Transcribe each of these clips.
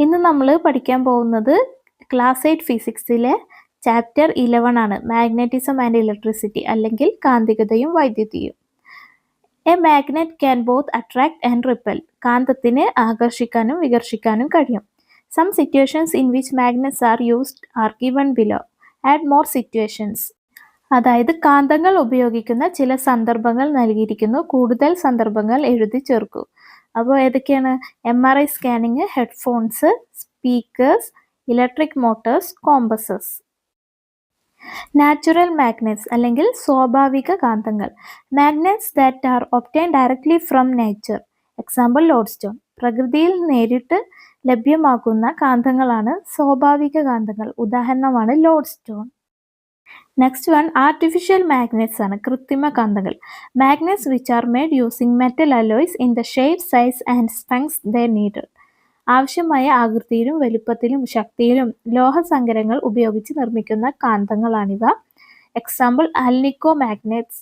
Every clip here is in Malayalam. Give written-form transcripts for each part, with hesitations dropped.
ഇന്ന് നമ്മൾ പഠിക്കാൻ പോകുന്നത് ക്ലാസ് 8 ഫിസിക്സിലെ ചാപ്റ്റർ 11 ആണ്. മാഗ്നറ്റിസം ആൻഡ് ഇലക്ട്രിസിറ്റി, അല്ലെങ്കിൽ കാന്തികതയും വൈദ്യുതിയും. A magnet can both attract and repel. കാന്തത്തിന് ആകർഷിക്കാനും വികർഷിക്കാനും കഴിയും. Some situations in which magnets are used are given below. Add more situations. അതായത് കാന്തങ്ങൾ ഉപയോഗിക്കുന്ന ചില സന്ദർഭങ്ങൾ നൽകിയിരിക്കുന്നു. കൂടുതൽ സന്ദർഭങ്ങൾ എഴുതി ചേർക്കൂ. അപ്പോൾ ഏതൊക്കെയാണ്? MRI scanning, headphones, speakers, electric motors, compasses. Natural magnets അല്ലെങ്കിൽ സ്വാഭാവിക കാന്തങ്ങൾ. Magnets that are obtain directly from nature. Example lodestone. പ്രകൃതിയിൽ നേരിട്ട് ലഭ്യമാക്കുന്ന കാന്തങ്ങളാണ് സ്വാഭാവിക കാന്തങ്ങൾ. ഉദാഹരണമാണ് lodestone. Next one artificial magnets ആണ്, കൃത്രിമ കാന്തങ്ങൾ. Magnets which are made using metal alloys in the shape, size and strength they needed. ആവശ്യമായ ആകൃതിയിലും വലുപ്പത്തിലും ശക്തിയിലും ലോഹസങ്കരങ്ങൾ ഉപയോഗിച്ച് നിർമ്മിക്കുന്ന കാന്തങ്ങളാണിവ. Example alnico magnets.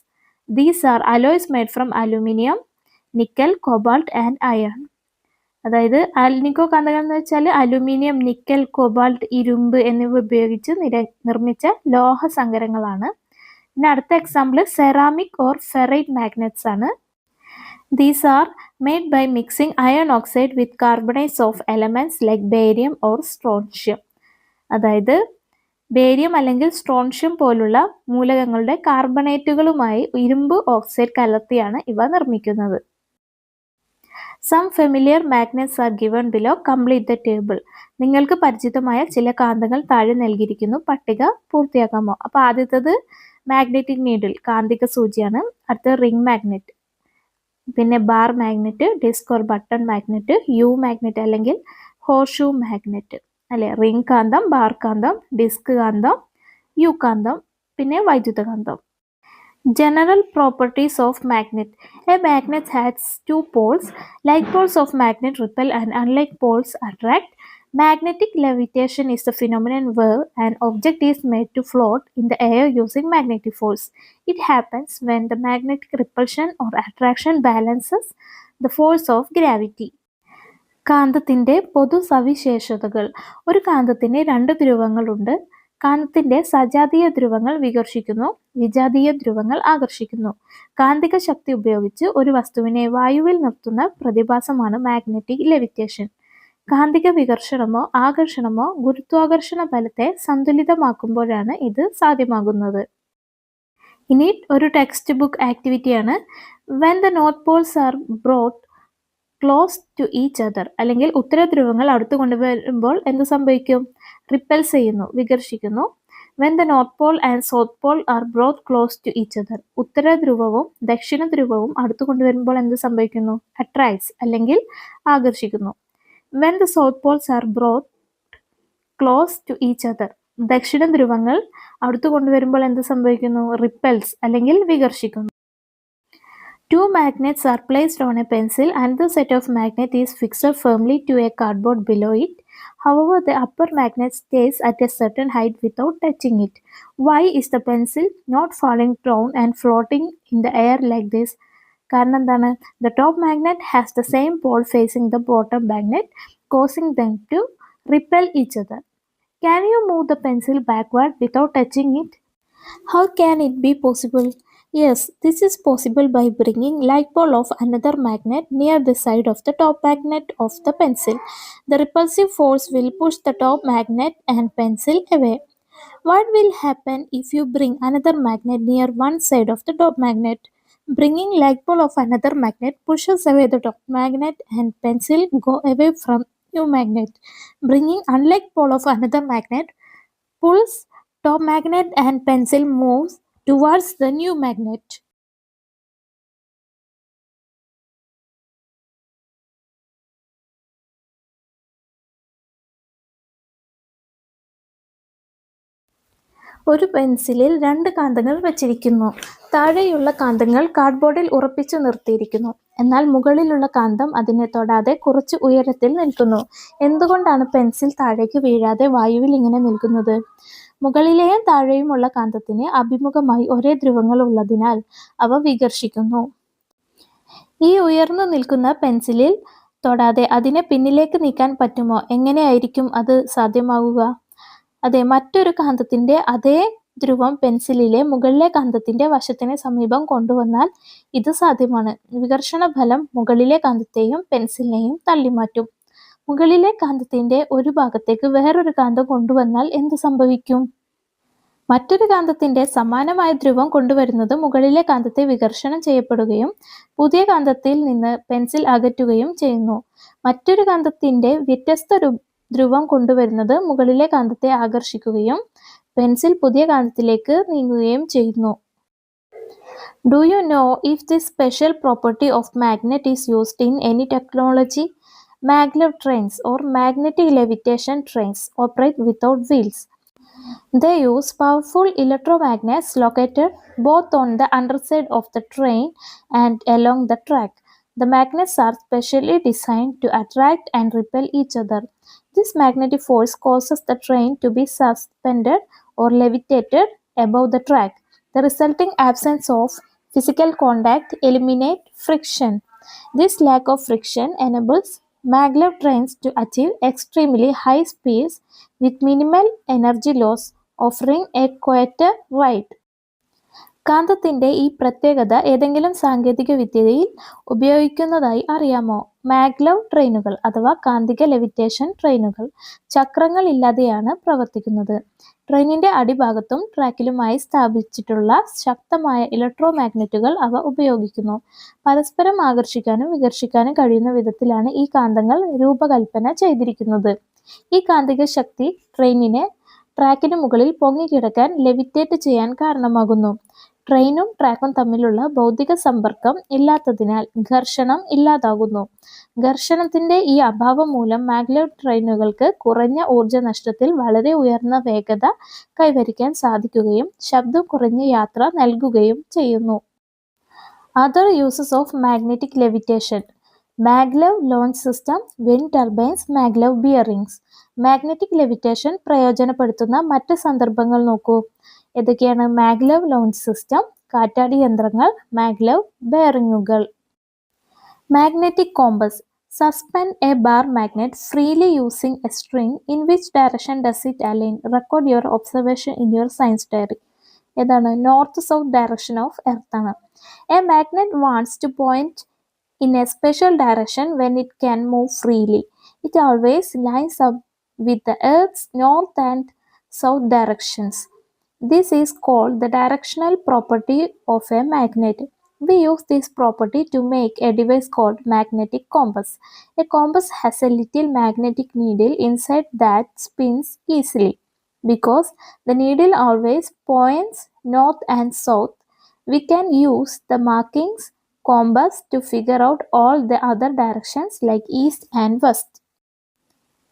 These are alloys made from aluminium, nickel, cobalt and iron. അതായത് അൽനിക്കോ കാന്തങ്ങൾ എന്ന് വെച്ചാൽ അലുമിനിയം, നിക്കൽ, കൊബാൾട്ട്, ഇരുമ്പ് എന്നിവ ഉപയോഗിച്ച് നിർമ്മിച്ച ലോഹസങ്കരങ്ങളാണ്. പിന്നെ അടുത്ത example ceramic or ferrite magnets ആണ്. These are made by mixing iron oxide with carbonates of elements like barium or strontium. അതായത് ബേരിയം അല്ലെങ്കിൽ സ്ട്രോൺഷ്യം പോലുള്ള മൂലകങ്ങളുടെ കാർബണേറ്റുകളുമായി ഇരുമ്പ് ഓക്സൈഡ് കലർത്തിയാണ് ഇവ നിർമ്മിക്കുന്നത്. Some familiar magnets are given below. Complete the table. നിങ്ങൾക്ക് പരിചിതമായ ചില കാന്തങ്ങൾ താഴെ നൽകിയിരിക്കുന്നു. പട്ടിക പൂർത്തിയാക്കാമോ? അപ്പോൾ ആദ്യത്തേത് മാഗ്നറ്റിക് നീഡിൽ, കാന്തിക സൂചിയാണ്. അടുത്തത് റിംഗ് മാഗ്നറ്റ്, പിന്നെ bar magnet, disc or button magnet, U magnet അല്ലെങ്കിൽ ഹോർഷൂ മാഗ്നറ്റ് അല്ലെ. റിംഗ് കാന്തം, ബാർ കാന്തം, ഡിസ്ക് കാന്തം, യു കാന്തം, പിന്നെ വൈദ്യുതകാന്തം. General properties of magnet. A magnet has two poles. Like poles of magnet repel and unlike poles attract. Magnetic levitation is the phenomenon where an object is made to float in the air using magnetic force. It happens when the magnetic repulsion or attraction balances the force of gravity. കാന്തത്തിന്റെ പൊതു സവിശേഷതകൾ. ഒരു കാന്തത്തിന് രണ്ട് ധ്രുവങ്ങളുണ്ട്. കാന്തത്തിന്റെ സജാതീയ ധ്രുവങ്ങൾ വികർഷിക്കുന്നു, വിജാതീയ ധ്രുവങ്ങൾ ആകർഷിക്കുന്നു. കാന്തിക ശക്തി ഉപയോഗിച്ച് ഒരു വസ്തുവിനെ വായുവിൽ നിർത്തുന്ന പ്രതിഭാസമാണ് മാഗ്നറ്റിക് ലെവിറ്റേഷൻ. കാന്തിക വികർഷണമോ ആകർഷണമോ ഗുരുത്വാകർഷണ ബലത്തെ സന്തുലിതമാക്കുമ്പോഴാണ് ഇത് സാധ്യമാകുന്നത്. ഇനി ഒരു ടെക്സ്റ്റ് ബുക്ക് ആക്ടിവിറ്റിയാണ്. When the north poles are brought close to each other, അല്ലെങ്കിൽ ഉത്തര ധ്രുവങ്ങൾ അടുത്ത് കൊണ്ടുവരുമ്പോൾ എന്ത് സംഭവിക്കും? റിപ്പൽസ് ചെയ്യുന്നു, വികർഷിക്കുന്നു. When the north pole and south pole are brought close to each other, ഉത്തര ധ്രുവവും ദക്ഷിണ ധ്രുവവും അടുത്ത് കൊണ്ടുവരുമ്പോൾ എന്ത് സംഭവിക്കുന്നു? അട്രാക്ട്സ് അല്ലെങ്കിൽ ആകർഷിക്കുന്നു. When the south poles are brought close to each other, ദക്ഷിണ ധ്രുവങ്ങൾ അടുത്ത് കൊണ്ടുവരുമ്പോൾ എന്ത് സംഭവിക്കുന്നു? റിപ്പൽസ് അല്ലെങ്കിൽ വികർഷിക്കുന്നു. Two magnets are placed on a pencil and the set of magnet is fixed firmly to a cardboard below it. However, the upper magnet stays at a certain height without touching it. Why is the pencil not falling down and floating in the air like this? കാരണം എന്താണ്? The top magnet has the same pole facing the bottom magnet, causing them to repel each other. Can you move the pencil backward without touching it? How can it be possible? Yes, this is possible by bringing like pole of another magnet near the side of the top magnet of the pencil. The repulsive force will push the top magnet and pencil away. What will happen if you bring another magnet near one side of the top magnet? Bringing like pole of another magnet pushes away the top magnet and pencil go away from new magnet. Bringing unlike pole of another magnet pulls top magnet and pencil moves towards the new magnet. ഒരു പെൻസിലിൽ രണ്ട് കാന്തങ്ങൾ വച്ചിരിക്കുന്നു. താഴെയുള്ള കാന്തങ്ങൾ കാർഡ്ബോർഡിൽ ഉറപ്പിച്ചു നിർത്തിയിരിക്കുന്നു. എന്നാൽ മുകളിലുള്ള കാന്തം അതിനെ തൊടാതെ കുറച്ച് ഉയരത്തിൽ നിൽക്കുന്നു. എന്തുകൊണ്ടാണ് പെൻസിൽ താഴേക്ക് വീഴാതെ വായുവിൽ ഇങ്ങനെ നിൽക്കുന്നത്? മുകളിലെയും താഴെയുമുള്ള കാന്തത്തിന് അഭിമുഖമായി ഒരേ ധ്രുവങ്ങൾ ഉള്ളതിനാൽ അവ വികർഷിക്കുന്നു. ഈ ഉയർന്നു നിൽക്കുന്ന പെൻസിലിൽ തൊടാതെ അതിനെ പിന്നിലേക്ക് നീക്കാൻ പറ്റുമോ? എങ്ങനെയായിരിക്കും അത് സാധ്യമാകുക? അതെ, മറ്റൊരു കാന്തത്തിന്റെ അതേ ധ്രുവം പെൻസിലിലെ മുകളിലെ കാന്തത്തിന്റെ വശത്തിന് സമീപം കൊണ്ടുവന്നാൽ ഇത് സാധ്യമാണ്. വികർഷണ ഫലം മുകളിലെ കാന്തത്തെയും പെൻസിലിനെയും തള്ളിമാറ്റും. മുകളിലെ കാന്തത്തിന്റെ ഒരു ഭാഗത്തേക്ക് വേറൊരു കാന്തം കൊണ്ടുവന്നാൽ എന്ത് സംഭവിക്കും? മറ്റൊരു കാന്തത്തിന്റെ സമാനമായ ധ്രുവം കൊണ്ടുവരുന്നത് മുകളിലെ കാന്തത്തെ വികർഷണം ചെയ്യപ്പെടുകയും പുതിയ കാന്തത്തിൽ നിന്ന് പെൻസിൽ അകറ്റുകയും ചെയ്യുന്നു. മറ്റൊരു കാന്തത്തിന്റെ വ്യത്യസ്ത ധ്രുവം കൊണ്ടുവരുന്നത് മുകളിലെ കാന്തത്തെ ആകർഷിക്കുകയും പെൻസിൽ പുതിയ കാന്തത്തിലേക്ക് നീങ്ങുകയും ചെയ്യുന്നു. Do you know if this special property of magnet is used in any technology? Maglev trains or magnetic levitation trains operate without wheels. They use powerful electromagnets located both on the underside of the train and along the track. The magnets are specially designed to attract and repel each other. This magnetic force causes the train to be suspended or levitated above the track. The resulting absence of physical contact eliminates friction. This lack of friction enables maglev trains to achieve extremely high speeds with minimal energy loss, offering a quieter ride. കാന്തത്തിന്റെ ഈ പ്രത്യേകത ഏതെങ്കിലും സാങ്കേതിക വിദ്യയിൽ ഉപയോഗിക്കുന്നതായി അറിയാമോ? മാഗ്ലെവ് ട്രെയിനുകൾ അഥവാ കാന്തിക ലെവിറ്റേഷൻ ട്രെയിനുകൾ ചക്രങ്ങൾ ഇല്ലാതെയാണ് പ്രവർത്തിക്കുന്നത്. ട്രെയിനിന്റെ അടിഭാഗത്തും ട്രാക്കിലുമായി സ്ഥാപിച്ചിട്ടുള്ള ശക്തമായ ഇലക്ട്രോമാഗ്നറ്റുകൾ അവ ഉപയോഗിക്കുന്നു. പരസ്പരം ആകർഷിക്കാനും വികർഷിക്കാനും കഴിയുന്ന വിധത്തിലാണ് ഈ കാന്തങ്ങൾ രൂപകൽപ്പന ചെയ്തിരിക്കുന്നത്. ഈ കാന്തിക ശക്തി ട്രെയിനിനെ ട്രാക്കിന് മുകളിൽ പൊങ്ങിക്കിടക്കാൻ ലെവിറ്റേറ്റ് ചെയ്യാൻ കാരണമാകുന്നു. ട്രെയിനും ട്രാക്കും തമ്മിലുള്ള ഭൗതിക സമ്പർക്കം ഇല്ലാത്തതിനാൽ ഘർഷണം ഇല്ലാതാകുന്നു. ഘർഷണത്തിന്റെ ഈ അഭാവം മൂലം മാഗ്ലെവ് ട്രെയിനുകൾക്ക് കുറഞ്ഞ ഊർജ്ജ നഷ്ടത്തിൽ വളരെ ഉയർന്ന വേഗത കൈവരിക്കാൻ സാധിക്കുകയും ശബ്ദം കുറഞ്ഞ യാത്ര നൽകുകയും ചെയ്യുന്നു. Other uses of magnetic levitation. Maglev launch system, wind turbines, maglev bearings. Magnetic levitation പ്രയോജനപ്പെടുത്തുന്ന മറ്റ് സന്ദർഭങ്ങൾ നോക്കൂ. ഏതൊക്കെയാണ്? മാഗ്ലെവ് ലോഞ്ച് സിസ്റ്റം, കാറ്റാടി യന്ത്രങ്ങൾ, മാഗ്ലെവ് ബെയറിങ്ങുകൾ. Magnetic compass. Suspend a bar magnet freely using a string. In which direction does it align? Record your observation in your science diary. ഏതാണ്? North south direction of earth ആണ്. A magnet wants to point in a special direction when it can move freely. It always lines up with the Earth's north and south directions. This is called the directional property of a magnet. We use this property to make a device called magnetic compass. A compass has a little magnetic needle inside that spins easily. Because the needle always points north and south, we can use the markings compass to figure out all the other directions like east and west.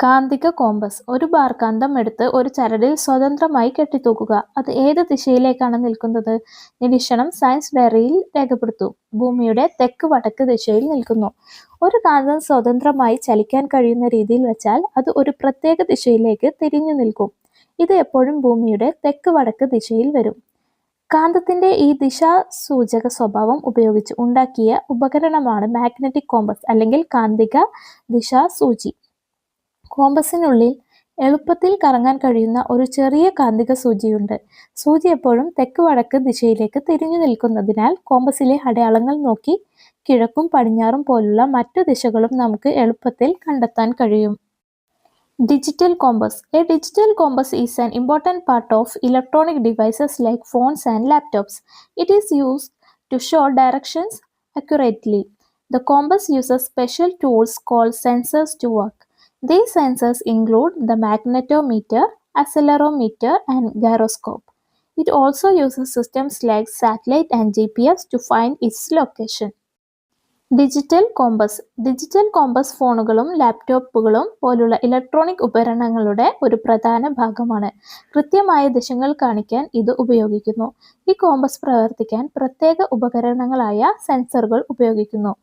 കാന്തിക കോമ്പസ്. ഒരു ബാർ കാന്തം എടുത്ത് ഒരു ചരടിൽ സ്വതന്ത്രമായി കെട്ടിത്തൂക്കുക. അത് ഏത് ദിശയിലേക്കാണ് നിൽക്കുന്നത്? നിരീക്ഷണം സയൻസ് ഡയറിയിൽ രേഖപ്പെടുത്തൂ. ഭൂമിയുടെ തെക്ക് വടക്ക് ദിശയിൽ നിൽക്കുന്നു. ഒരു കാന്തം സ്വതന്ത്രമായി ചലിക്കാൻ കഴിയുന്ന രീതിയിൽ വെച്ചാൽ അത് ഒരു പ്രത്യേക ദിശയിലേക്ക് തിരിഞ്ഞു നിൽക്കും. ഇത് എപ്പോഴും ഭൂമിയുടെ തെക്ക് വടക്ക് ദിശയിൽ വരും. കാന്തത്തിന്റെ ഈ ദിശാസൂചക സ്വഭാവം ഉപയോഗിച്ച് ഉണ്ടാക്കിയ ഉപകരണമാണ് മാഗ്നറ്റിക് കോമ്പസ് അല്ലെങ്കിൽ കാന്തിക ദിശാസൂചി. കോമ്പസിനുള്ളിൽ എളുപ്പത്തിൽ കറങ്ങാൻ കഴിയുന്ന ഒരു ചെറിയ കാന്തിക സൂചിയുണ്ട്. സൂചി എപ്പോഴും തെക്ക് വടക്ക് ദിശയിലേക്ക് തിരിഞ്ഞു നിൽക്കുന്നതിനാൽ കോമ്പസിലെ അടയാളങ്ങൾ നോക്കി കിഴക്കും പടിഞ്ഞാറും പോലുള്ള മറ്റു ദിശകളും നമുക്ക് എളുപ്പത്തിൽ കണ്ടെത്താൻ കഴിയും. Digital compass. A digital compass is an important part of electronic devices like phones and laptops. It is used to show directions accurately. The compass uses special tools called sensors to work. These sensors include the magnetometer, accelerometer, and gyroscope. It also uses systems like satellite and GPS to find its location. Digital compass. Digital compass ഫോണുകളും ലാപ്ടോപ്പുകളും പോലുള്ള ഇലക്ട്രോണിക് ഉപകരണങ്ങളുടെ ഒരു പ്രധാന ഭാഗമാണ്. കൃത്യമായ ദിശകൾ കാണിക്കാൻ ഇത് ഉപയോഗിക്കുന്നു. ഈ കോമ്പസ് പ്രവർത്തിക്കാൻ പ്രത്യേക ഉപകരണങ്ങളായ സെൻസറുകൾ ഉപയോഗിക്കുന്നു.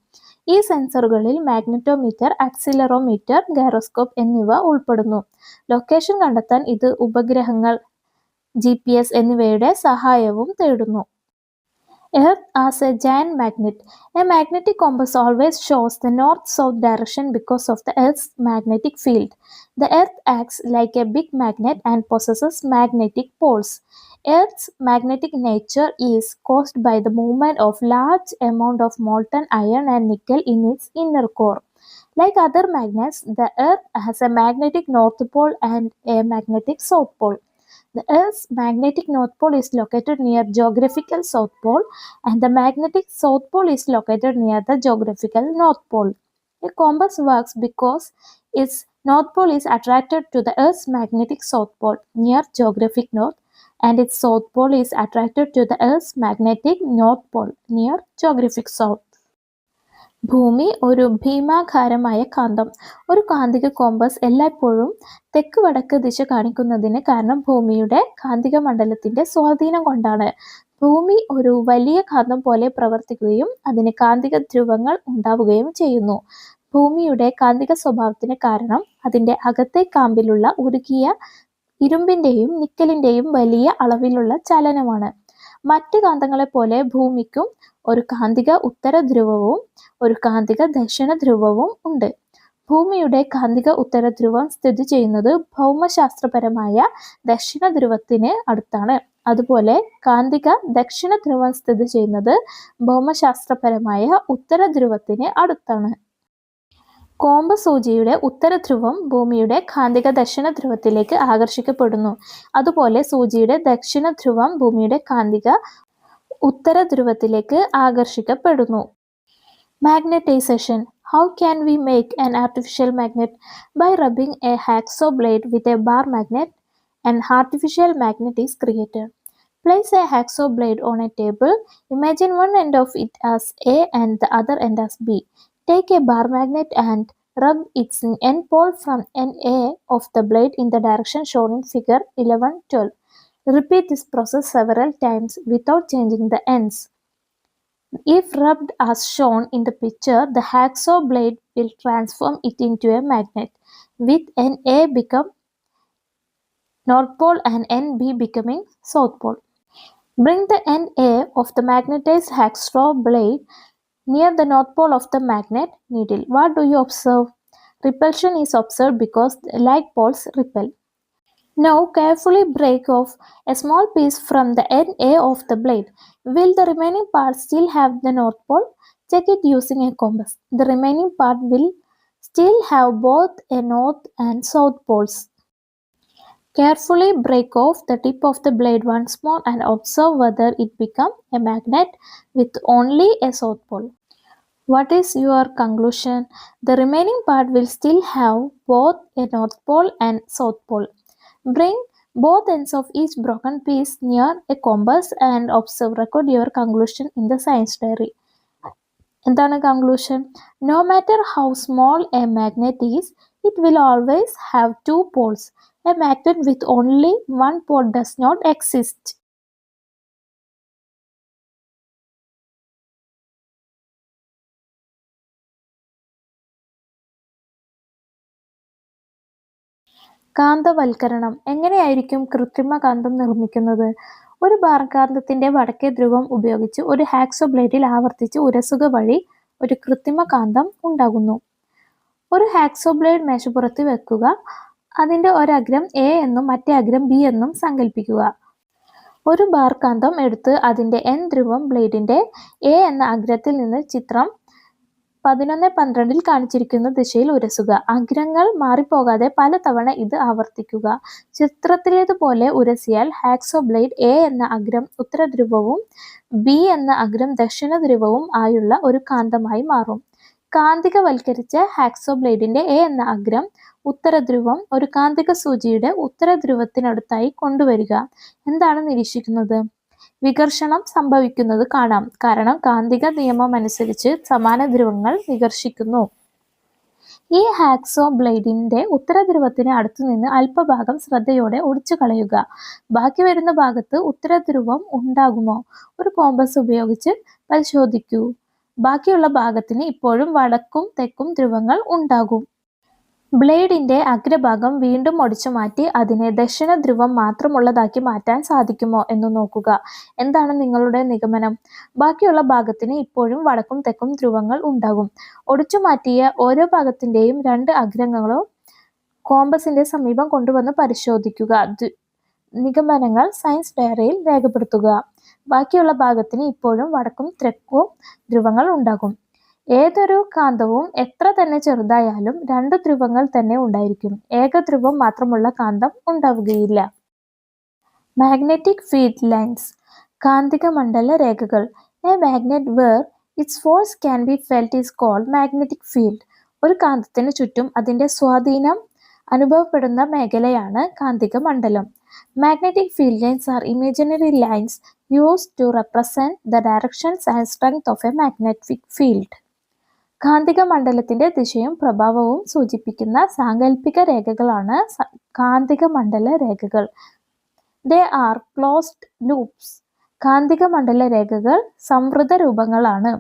ഈ സെൻസറുകളിൽ മാഗ്നറ്റോമീറ്റർ, ആക്സിലറോമീറ്റർ, ഗൈറോസ്കോപ്പ് എന്നിവ ഉൾപ്പെടുന്നു. ലൊക്കേഷൻ കണ്ടെത്താൻ ഇത് ഉപഗ്രഹങ്ങൾ, GPS എന്നിവയുടെ സഹായവും തേടുന്നു. Earth as a giant magnet. A magnetic compass always shows the north-south direction because of the Earth's magnetic field. The Earth acts like a big magnet and possesses magnetic poles. Earth's magnetic nature is caused by the movement of large amount of molten iron and nickel in its inner core. Like other magnets, the Earth has a magnetic north pole and a magnetic south pole. The Earth's magnetic north pole is located near geographical south pole and the magnetic south pole is located near the geographical north pole. A compass works because its north pole is attracted to the Earth's magnetic south pole near geographic north and its south pole is attracted to the Earth's magnetic north pole near geographic south. ഭൂമി ഒരു ഭീമാകാരമായ കാന്തം. ഒരു കാന്തിക കോമ്പസ് എല്ലായ്പ്പോഴും തെക്ക് വടക്ക് ദിശ കാണിക്കുന്നതിന് കാരണം ഭൂമിയുടെ കാന്തിക മണ്ഡലത്തിന്റെ സ്വാധീനം കൊണ്ടാണ്. ഭൂമി ഒരു വലിയ കാന്തം പോലെ പ്രവർത്തിക്കുകയും അതിന് കാന്തിക ധ്രുവങ്ങൾ ഉണ്ടാവുകയും ചെയ്യുന്നു. ഭൂമിയുടെ കാന്തിക സ്വഭാവത്തിന് കാരണം അതിന്റെ അകത്തെ കാമ്പിലുള്ള ഉരുകിയ ഇരുമ്പിന്റെയും നിക്കലിന്റെയും വലിയ അളവിലുള്ള ചലനമാണ്. മറ്റ് കാന്തങ്ങളെപ്പോലെ ഭൂമിക്കും ഒരു കാന്തിക ഉത്തര ധ്രുവവും ഒരു കാന്തിക ദക്ഷിണ ധ്രുവവും ഉണ്ട്. ഭൂമിയുടെ കാന്തിക ഉത്തര ധ്രുവം സ്ഥിതി ചെയ്യുന്നത് ഭൗമശാസ്ത്രപരമായ ദക്ഷിണ ധ്രുവത്തിന് അടുത്താണ്. അതുപോലെ കാന്തിക ദക്ഷിണ ധ്രുവം സ്ഥിതി ചെയ്യുന്നത് ഭൗമശാസ്ത്രപരമായ ഉത്തര ധ്രുവത്തിന് അടുത്താണ്. കോമ്പസ് സൂചിയുടെ ഉത്തര ധ്രുവം ഭൂമിയുടെ കാന്തിക ദക്ഷിണ ധ്രുവത്തിലേക്ക് ആകർഷിക്കപ്പെടുന്നു. അതുപോലെ സൂചിയുടെ ദക്ഷിണ ധ്രുവം ഭൂമിയുടെ കാന്തിക ഉത്തര ധ്രുവത്തിലേക്ക് ആകർഷിക്കപ്പെടുന്നു. Magnetization. How can we make an artificial magnet? By rubbing a hacksaw blade with a bar magnet, an artificial magnet is created. Place a hacksaw blade on a table. Imagine one end of it as A and the other end as B. Take a bar magnet and rub its end pole from end A of the blade in the direction shown in figure 11-12. Repeat this process several times without changing the ends. If rubbed as shown in the picture, the hacksaw blade will transform it into a magnet, with end A become North Pole and end B becoming South Pole. Bring the end A of the magnetized hacksaw blade near the North Pole of the magnet needle. What do you observe? Repulsion is observed because the like poles repel. Now carefully break off a small piece from the end A of the blade. Will the remaining part still have the North Pole? Check it using a compass. The remaining part will still have both a North and South poles. Carefully break off the tip of the blade once more and observe whether it becomes a magnet with only a South Pole. What is your conclusion? The remaining part will still have both a North Pole and South Pole. Bring both ends of each broken piece near a compass and observe. Record your conclusion in the science diary. എന്താണ് conclusion? No matter how small a magnet is, it will always have two poles. A magnet with only one pole does not exist. കാന്തവൽക്കരണം. എങ്ങനെയായിരിക്കും കൃത്രിമ കാന്തം നിർമ്മിക്കുന്നത്? ഒരു ബാർകാന്തത്തിന്റെ വടക്കേ ധ്രുവം ഉപയോഗിച്ച് ഒരു ഹാക്സോ ബ്ലേഡിൽ ആവർത്തിച്ച് ഉരസുക വഴി ഒരു കൃത്രിമ കാന്തം ഉണ്ടാകുന്നു. ഒരു ഹാക്സോ ബ്ലേഡ് മേശപ്പുറത്ത് വെക്കുക. അതിന്റെ ഒരഗ്രം A എന്നും മറ്റേ അഗ്രം B എന്നും സങ്കല്പിക്കുക. ഒരു ബാർകാന്തം എടുത്ത് അതിന്റെ N ധ്രുവം ബ്ലേഡിന്റെ A എന്ന അഗ്രത്തിൽ നിന്ന് ചിത്രം 11-12 കാണിച്ചിരിക്കുന്ന ദിശയിൽ ഉരസുക. അഗ്രങ്ങൾ മാറിപ്പോകാതെ പലതവണ ഇത് ആവർത്തിക്കുക. ചിത്രത്തിലേതുപോലെ ഉരസിയാൽ ഹാക്സോ ബ്ലേഡ് A എന്ന അഗ്രം ഉത്തര ധ്രുവവും B എന്ന അഗ്രം ദക്ഷിണ ധ്രുവവും ആയുള്ള ഒരു കാന്തമായി മാറും. കാന്തികവൽക്കരിച്ച ഹാക്സോ ബ്ലേഡിന്റെ A എന്ന അഗ്രം ഉത്തര ധ്രുവം ഒരു കാന്തിക സൂചിയുടെ ഉത്തര ധ്രുവത്തിനടുത്തായി കൊണ്ടുവരിക. എന്താണ് നിരീക്ഷിക്കുന്നത്? വികർഷണം സംഭവിക്കുന്നത് കാണാം. കാരണം കാന്തിക നിയമം അനുസരിച്ച് സമാന ധ്രുവങ്ങൾ വികർഷിക്കുന്നു. ഈ ഹാക്സോ ബ്ലേഡിന്റെ ഉത്തര ധ്രുവത്തിന് അടുത്തു നിന്ന് അല്പഭാഗം ശ്രദ്ധയോടെ ഒടിച്ചു കളയുക. ബാക്കി വരുന്ന ഭാഗത്ത് ഉത്തര ധ്രുവം ഉണ്ടാകുമോ? ഒരു കോമ്പസ് ഉപയോഗിച്ച് പരിശോധിക്കൂ. ബാക്കിയുള്ള ഭാഗത്തിന് ഇപ്പോഴും വടക്കും തെക്കും ധ്രുവങ്ങൾ ഉണ്ടാകും. ബ്ലേഡിന്റെ അഗ്രഭാഗം വീണ്ടും ഒടിച്ചു മാറ്റി അതിനെ ദക്ഷിണ ധ്രുവം മാത്രമുള്ളതാക്കി മാറ്റാൻ സാധിക്കുമോ എന്ന് നോക്കുക. എന്താണ് നിങ്ങളുടെ നിഗമനം? ബാക്കിയുള്ള ഭാഗത്തിന് ഇപ്പോഴും വടക്കും തെക്കും ധ്രുവങ്ങൾ ഉണ്ടാകും. ഒടിച്ചു മാറ്റിയ ഓരോ ഭാഗത്തിന്റെയും 2 അഗ്രങ്ങളും കോമ്പസിന്റെ സമീപം കൊണ്ടുവന്ന് പരിശോധിക്കുക. നിഗമനങ്ങൾ സയൻസ് ഡയറിയിൽ രേഖപ്പെടുത്തുക. ബാക്കിയുള്ള ഭാഗത്തിന് ഇപ്പോഴും വടക്കും തെക്കും ധ്രുവങ്ങൾ ഉണ്ടാകും. ഏതൊരു കാന്തവും എത്ര തന്നെ ചെറുതായാലും 2 ധ്രുവങ്ങൾ തന്നെ ഉണ്ടായിരിക്കും. ഏകധ്രുവം മാത്രമുള്ള കാന്തം ഉണ്ടാവുകയില്ല. മാഗ്നെറ്റിക് ഫീൽഡ് ലൈൻസ്, കാന്തിക മണ്ഡല രേഖകൾ. A magnet where its force can be felt is called magnetic field. ഒരു കാന്തത്തിന് ചുറ്റും അതിന്റെ സ്വാധീനം അനുഭവപ്പെടുന്ന മേഖലയാണ് കാന്തിക മണ്ഡലം. Magnetic field lines are imaginary lines used to represent the directions and strength of a magnetic field. കാന്തിക മണ്ഡലത്തിന്റെ ദിശയും പ്രഭാവവും സൂചിപ്പിക്കുന്ന സാങ്കല്പിക രേഖകളാണ് കാന്തിക മണ്ഡല രേഖകൾ. They are closed loops. കാന്തിക മണ്ഡല രേഖകൾ സംവൃത രൂപങ്ങളാണ്.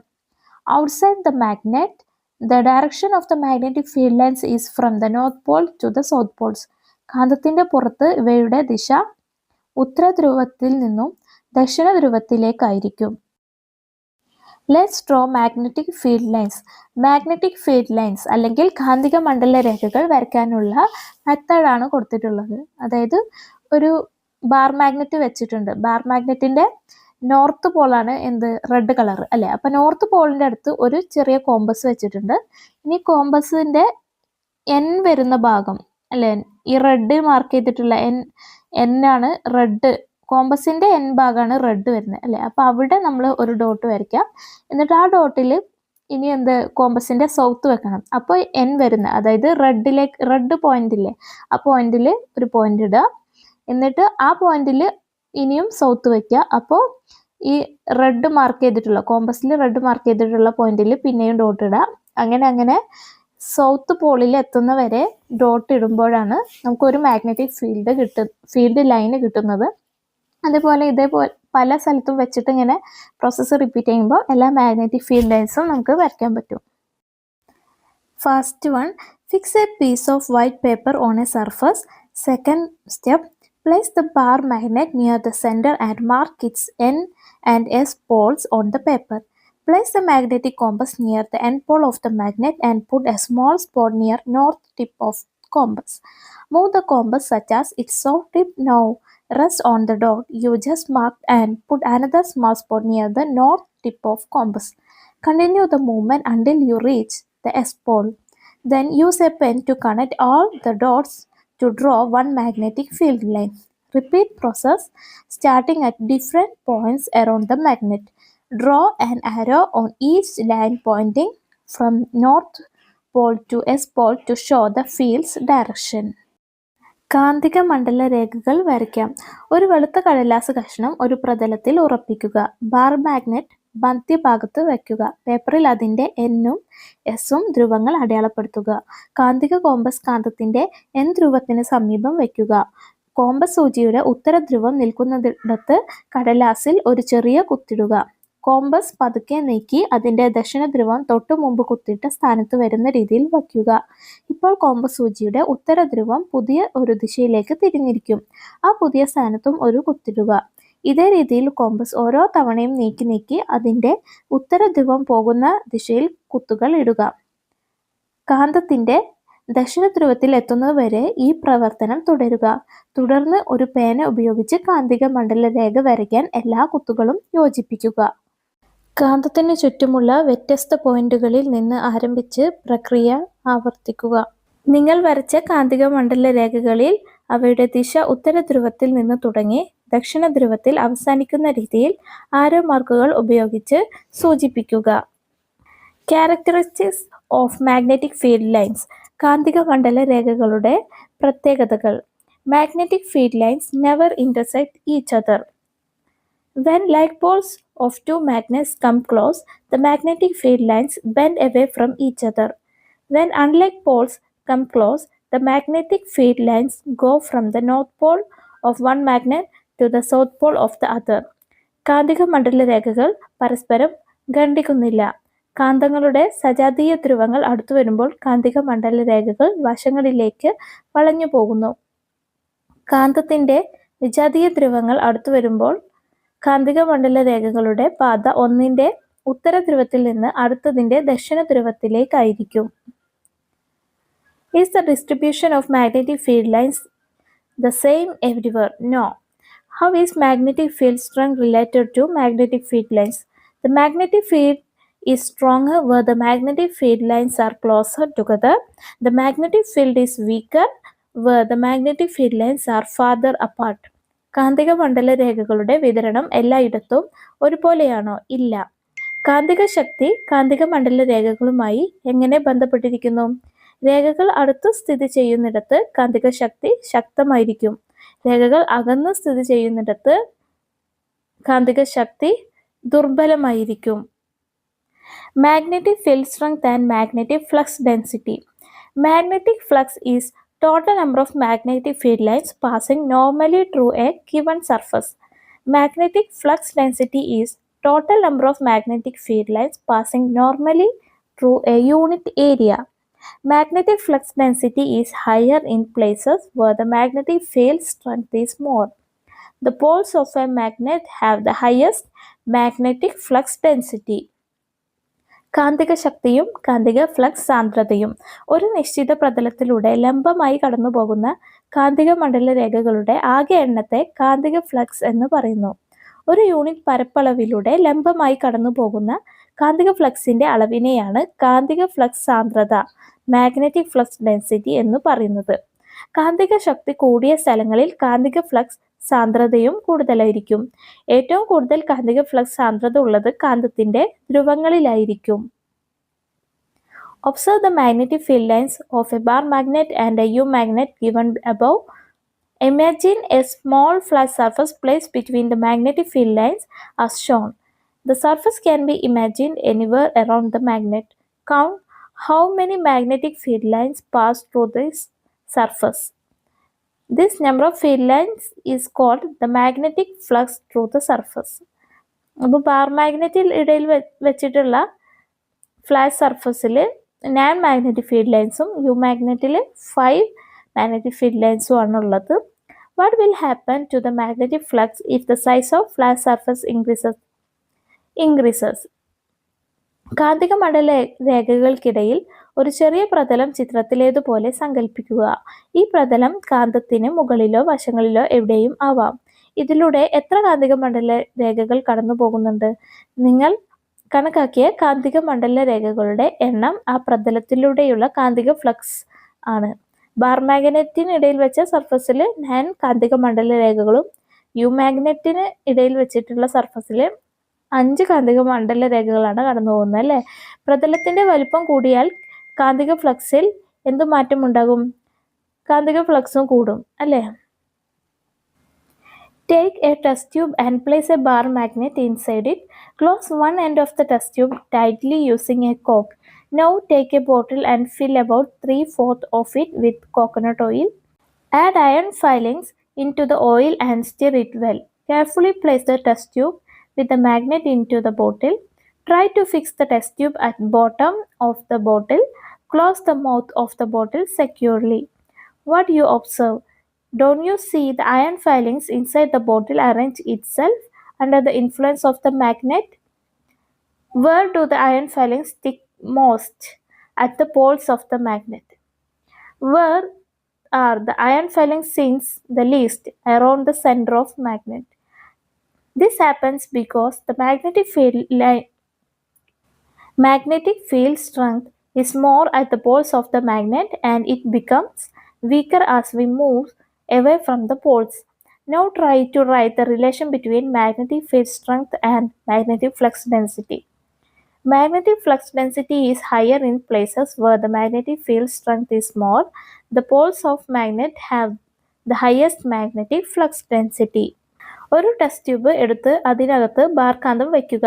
Outside the magnet, the direction of the magnetic field lines is from the north pole to the south poles. കാന്തത്തിന്റെ പുറത്ത് ഇവയുടെ ദിശ ഉത്തര ധ്രുവത്തിൽ നിന്നും ദക്ഷിണ ധ്രുവത്തിലേക്കായിരിക്കും. Let's draw magnetic field lines. Magnetic field lines അല്ലെങ്കിൽ കാന്തിക മണ്ഡല രേഖകൾ വരയ്ക്കാനുള്ള മെത്തേഡാണ് കൊടുത്തിട്ടുള്ളത്. അതായത് ഒരു ബാർ മാഗ്നറ്റ് വെച്ചിട്ടുണ്ട്. ബാർ മാഗ്നറ്റിന്റെ നോർത്ത് പോളാണ് റെഡ് കളർ അല്ലെ. അപ്പൊ നോർത്ത് പോളിന്റെ അടുത്ത് ഒരു ചെറിയ കോമ്പസ് വെച്ചിട്ടുണ്ട്. ഇനി കോമ്പസിന്റെ എൻ വരുന്ന ഭാഗം അല്ലെ, ഈ റെഡ് മാർക്ക് ചെയ്തിട്ടുള്ള എൻ ആണ് റെഡ്. കോമ്പസിന്റെ എൻ ഭാഗമാണ് റെഡ് വരുന്നത് അല്ലെ. അപ്പൊ അവിടെ നമ്മൾ ഒരു ഡോട്ട് വരയ്ക്കാം. എന്നിട്ട് ആ ഡോട്ടിൽ ഇനി കോമ്പസിന്റെ സൗത്ത് വെക്കണം. അപ്പോൾ എൻ വരുന്ന, അതായത് റെഡ് പോയിന്റ് ഇല്ലേ, ആ പോയിന്റിൽ ഒരു പോയിന്റ് ഇടുക. എന്നിട്ട് ആ പോയിന്റിൽ ഇനിയും സൗത്ത് വെക്കുക. അപ്പോൾ ഈ റെഡ് മാർക്ക് ചെയ്തിട്ടുള്ള, കോമ്പസിൽ റെഡ് മാർക്ക് ചെയ്തിട്ടുള്ള പോയിന്റിൽ പിന്നെയും ഡോട്ട് ഇടുക. അങ്ങനെ സൗത്ത് പോളിൽ എത്തുന്ന വരെ ഡോട്ട് ഇടുമ്പോഴാണ് നമുക്കൊരു മാഗ്നറ്റിക് ഫീൽഡ് ലൈന് കിട്ടുന്നത്. അതേപോലെ ഇതേപോലെ പല സ്ഥലത്തും വെച്ചിട്ട് ഇങ്ങനെ പ്രോസസ്സ് റിപ്പീറ്റ് ചെയ്യുമ്പോൾ എല്ലാ മാഗ്നറ്റിക് ഫീൽഡ് ലൈൻസും നമുക്ക് വരയ്ക്കാൻ പറ്റും. First one, fix a piece of white paper on a surface. Second step, place the bar magnet near the center and mark its N and S poles on the paper. Place the magnetic compass near the end pole of the magnet and put a small spot near north tip of compass. Move the compass such as its south tip now rests on the dot you just marked and put another small spot near the north tip of compass. Continue the movement until you reach the S pole. Then use a pen to connect all the dots to draw one magnetic field line. Repeat process starting at different points around the magnet. Draw an arrow on each line pointing from north pole to S pole to show the field's direction. കാന്തിക മണ്ഡല രേഖകൾ വരയ്ക്കാം. ഒരു വെളുത്ത കടലാസ് കഷ്ണം ഒരു പ്രതലത്തിൽ ഉറപ്പിക്കുക. ബാർ മാഗ്നറ്റ് മധ്യഭാഗത്ത് വയ്ക്കുക. പേപ്പറിൽ അതിന്റെ എന്നും എസും ധ്രുവങ്ങൾ അടയാളപ്പെടുത്തുക. കാന്തിക കോമ്പസ് കാന്തത്തിന്റെ എൻ ധ്രുവത്തിന് സമീപം വയ്ക്കുക. കോമ്പസ് സൂചിയുടെ ഉത്തര ധ്രുവം നിൽക്കുന്നിടത്ത് കടലാസിൽ ഒരു ചെറിയ കുത്തിടുക. കോമ്പസ് പതുക്കെ നീക്കി അതിന്റെ ദക്ഷിണ ധ്രുവം തൊട്ടു മുമ്പ് കുത്തിയിട്ട സ്ഥാനത്ത് വരുന്ന രീതിയിൽ വയ്ക്കുക. ഇപ്പോൾ കോമ്പസ് സൂചിയുടെ ഉത്തര ധ്രുവം പുതിയ ഒരു ദിശയിലേക്ക് തിരിഞ്ഞിരിക്കും. ആ പുതിയ സ്ഥാനത്തും ഒരു കുത്തിടുക. ഇതേ രീതിയിൽ കോമ്പസ് ഓരോ തവണയും നീക്കി അതിന്റെ ഉത്തര ധ്രുവം പോകുന്ന ദിശയിൽ കുത്തുകൾ ഇടുക. കാന്തത്തിന്റെ ദക്ഷിണ ധ്രുവത്തിൽ എത്തുന്നതുവരെ ഈ പ്രവർത്തനം തുടരുക. തുടർന്ന് ഒരു പേന ഉപയോഗിച്ച് കാന്തിക മണ്ഡല രേഖ വരയ്ക്കാൻ എല്ലാ കുത്തുകളും യോജിപ്പിക്കുക. കാന്തത്തിന് ചുറ്റുമുള്ള വ്യത്യസ്ത പോയിന്റുകളിൽ നിന്ന് ആരംഭിച്ച് പ്രക്രിയ ആവർത്തിക്കുക. നിങ്ങൾ വരച്ച കാന്തിക മണ്ഡല രേഖകളിൽ അവയുടെ ദിശ ഉത്തര ധ്രുവത്തിൽ നിന്ന് തുടങ്ങി ദക്ഷിണ ധ്രുവത്തിൽ അവസാനിക്കുന്ന രീതിയിൽ ആരോ മാർക്കുകൾ ഉപയോഗിച്ച് സൂചിപ്പിക്കുക. Characteristics of magnetic field lines. കാന്തിക മണ്ഡല രേഖകളുടെ പ്രത്യേകതകൾ. Magnetic field lines never intersect each other. When like poles of two magnets come close, the magnetic field lines bend away from each other. When unlike poles come close, the magnetic field lines go from the north pole of one magnet to the south pole of the other. കാന്തിക മണ്ഡല രേഖകൾ പരസ്പരം ഖണ്ഡിക്കുന്നില്ല. കാന്തങ്ങളുടെ സജാതീയ ധ്രുവങ്ങൾ അടുത്തു വരുമ്പോൾ കാന്തിക മണ്ഡല രേഖകൾ വശങ്ങളിലേക്ക് വളഞ്ഞു പോകുന്നു. കാന്തത്തിന്റെ വിജാതീയ ധ്രുവങ്ങൾ അടുത്തു വരുമ്പോൾ കാന്തിക മണ്ഡല രേഖകളുടെ പാത ഒന്നിന്റെ ഉത്തര ധ്രുവത്തിൽ നിന്ന് അടുത്തതിന്റെ ദക്ഷിണ ധ്രുവത്തിലേക്കായിരിക്കും. Is the distribution of magnetic field lines the same everywhere? No. How is magnetic field strength related to magnetic field lines? The magnetic field is stronger where the magnetic field lines are closer together. The magnetic field is weaker where the magnetic field lines are farther apart. കാന്തിക മണ്ഡല രേഖകളുടെ വിതരണം എല്ലായിടത്തും ഒരുപോലെയാണോ? ഇല്ല. കാന്തിക ശക്തി കാന്തിക മണ്ഡല രേഖകളുമായി എങ്ങനെ ബന്ധപ്പെട്ടിരിക്കുന്നു? രേഖകൾ അടുത്ത് സ്ഥിതി ചെയ്യുന്നിടത്ത് കാന്തിക ശക്തി ശക്തമായിരിക്കും. രേഖകൾ അകന്ന് സ്ഥിതി ചെയ്യുന്നിടത്ത് കാന്തിക ശക്തി ദുർബലമായിരിക്കും. Magnetic field strength and magnetic flux density. Magnetic flux is total number of magnetic field lines passing normally through a given surface. Magnetic flux density is total number of magnetic field lines passing normally through a unit area. Magnetic flux density is higher in places where the magnetic field strength is more. The poles of a magnet have the highest magnetic flux density. കാന്തിക ശക്തിയും കാന്തിക ഫ്ലക്സ് സാന്ദ്രതയും. ഒരു നിശ്ചിത പ്രതലത്തിലൂടെ ലംബമായി കടന്നുപോകുന്ന കാന്തിക മണ്ഡല രേഖകളുടെ ആകെ എണ്ണത്തെ കാന്തിക ഫ്ലക്സ് എന്ന് പറയുന്നു. ഒരു യൂണിറ്റ് പരപ്പളവിലൂടെ ലംബമായി കടന്നുപോകുന്ന കാന്തിക ഫ്ലക്സിന്റെ അളവിനെയാണ് കാന്തിക ഫ്ലക്സ് സാന്ദ്രത, മാഗ്നറ്റിക് ഫ്ലക്സ് ഡെൻസിറ്റി എന്ന് പറയുന്നത്. കാന്തിക ശക്തി കൂടിയ സ്ഥലങ്ങളിൽ കാന്തിക ഫ്ലക്സ് സാന്ദ്രതയും കൂടുതലായിരിക്കും. ഏറ്റവും കൂടുതൽ കാന്തിക ഫ്ലക്സ് സാന്ദ്രത ഉള്ളത് കാന്തത്തിന്റെ ധ്രുവങ്ങളിലായിരിക്കും. Observe the magnetic field lines of a bar magnet and a U magnet given above. Imagine a small flat surface placed between the magnetic field lines as shown. The surface can be imagined anywhere around the magnet. Count how many magnetic field lines pass through this surface. This number of field lines is called the magnetic flux through the surface. അപ്പോൾ ബാർ മാഗ്നറ്റിൽ ഇടയിൽ വെച്ചിട്ടുള്ള ഫ്ലാറ്റ് സർഫസിൽ 9 മാഗ്നറ്റിക് ഫീൽഡ് ലൈൻസും യു മാഗ്നറ്റിൽ 5 മാഗ്നറ്റിക് ഫീൽഡ് ലൈൻസും ആണുള്ളത്. What will happen to the magnetic flux if the size of flat surface increases? കാന്തിക മണ്ഡല രേഖകൾക്കിടയിൽ ഒരു ചെറിയ പ്രതലം ചിത്രത്തിലേതുപോലെ സങ്കല്പിക്കുക. ഈ പ്രതലം കാന്തത്തിന് മുകളിലോ വശങ്ങളിലോ എവിടെയും ആവാം. ഇതിലൂടെ എത്ര കാന്തിക മണ്ഡല രേഖകൾ കടന്നു പോകുന്നുണ്ട്? നിങ്ങൾ കണക്കാക്കിയ കാന്തിക മണ്ഡല രേഖകളുടെ എണ്ണം ആ പ്രതലത്തിലൂടെയുള്ള കാന്തിക ഫ്ലക്സ് ആണ്. ബാർ മാഗ്നറ്റിന് ഇടയിൽ വെച്ച സർഫസിൽ 9 കാന്തിക മണ്ഡല രേഖകളും യു മാഗ്നറ്റിന് ഇടയിൽ വെച്ചിട്ടുള്ള സർഫസിൽ 5 കാന്തിക മണ്ഡല രേഖകളാണ് കടന്നു പോകുന്നത് അല്ലേ. പ്രതലത്തിന്റെ വലിപ്പം കൂടിയാൽ കാന്തിക ഫ്ലക്സിൽ എന്ത് മാറ്റം ഉണ്ടാകും? കാന്തിക ഫ്ലക്സും കൂടും അല്ലേ. Take a test tube and place a bar magnet inside it. Close one end of the test tube tightly using a cork. Now take a bottle and fill about 3/4 of it with coconut oil. Add iron filings into the oil and stir it well. Carefully place the test tube with the magnet into the bottle. Try to fix the test tube at bottom of the bottle. Close the mouth of the bottle securely. What do you observe? Don't you see the iron filings inside the bottle arrange itself under the influence of the magnet? Where do the iron filings stick most? At the poles of the magnet. Where are the iron filings sinks the least? Around the center of magnet. This happens because the magnetic field strength is more at the poles of the magnet and it becomes weaker as we move away from the poles. Now try to write the relation between magnetic field strength and magnetic flux density. Magnetic flux density is higher in places where the magnetic field strength is more. The poles of magnet have the highest magnetic flux density. ഒരു ടെസ്റ്റ് ട്യൂബ് എടുത്ത് അതിനകത്ത് ബാർ കാന്തം വയ്ക്കുക.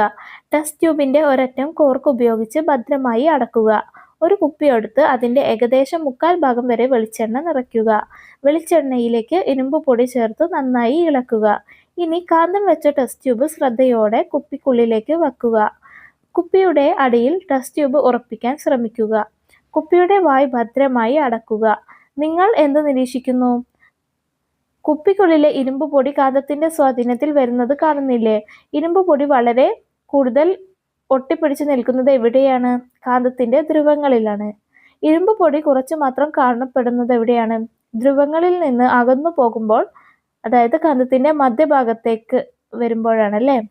ടെസ്റ്റ് ട്യൂബിന്റെ ഒരറ്റം കോർക്ക് ഉപയോഗിച്ച് ഭദ്രമായി അടക്കുക. ഒരു കുപ്പി എടുത്ത് അതിന്റെ ഏകദേശം 1/4 ഭാഗം വരെ വെളിച്ചെണ്ണ നിറയ്ക്കുക. വെളിച്ചെണ്ണയിലേക്ക് ഇരുമ്പ് പൊടി ചേർത്ത് നന്നായി ഇളക്കുക. ഇനി കാന്തം വെച്ച ടെസ്റ്റ് ട്യൂബ് ശ്രദ്ധയോടെ കുപ്പിക്കുള്ളിലേക്ക് വെക്കുക. കുപ്പിയുടെ അടിയിൽ ടെസ്റ്റ് ട്യൂബ് ഉറപ്പിക്കാൻ ശ്രമിക്കുക. കുപ്പിയുടെ വായ് ഭദ്രമായി അടക്കുക. നിങ്ങൾ എന്ത് നിരീക്ഷിക്കുന്നു? കുപ്പിക്കുള്ളിലെ ഇരുമ്പ് പൊടി കാന്തത്തിന്റെ സ്വാധീനത്തിൽ വരുന്നത് കാണുന്നില്ലേ? ഇരുമ്പ് പൊടി വളരെ കൂടുതൽ ഒട്ടിപ്പിടിച്ചു നിൽക്കുന്നത് എവിടെയാണ്? കാന്തത്തിന്റെ ധ്രുവങ്ങളിലാണ്. ഇരുമ്പ് പൊടി കുറച്ചു മാത്രം കാണപ്പെടുന്നത് എവിടെയാണ്? ധ്രുവങ്ങളിൽ നിന്ന് അകന്നു പോകുമ്പോൾ, അതായത് കാന്തത്തിന്റെ മധ്യഭാഗത്തേക്ക് വരുമ്പോഴാണ് അല്ലേ?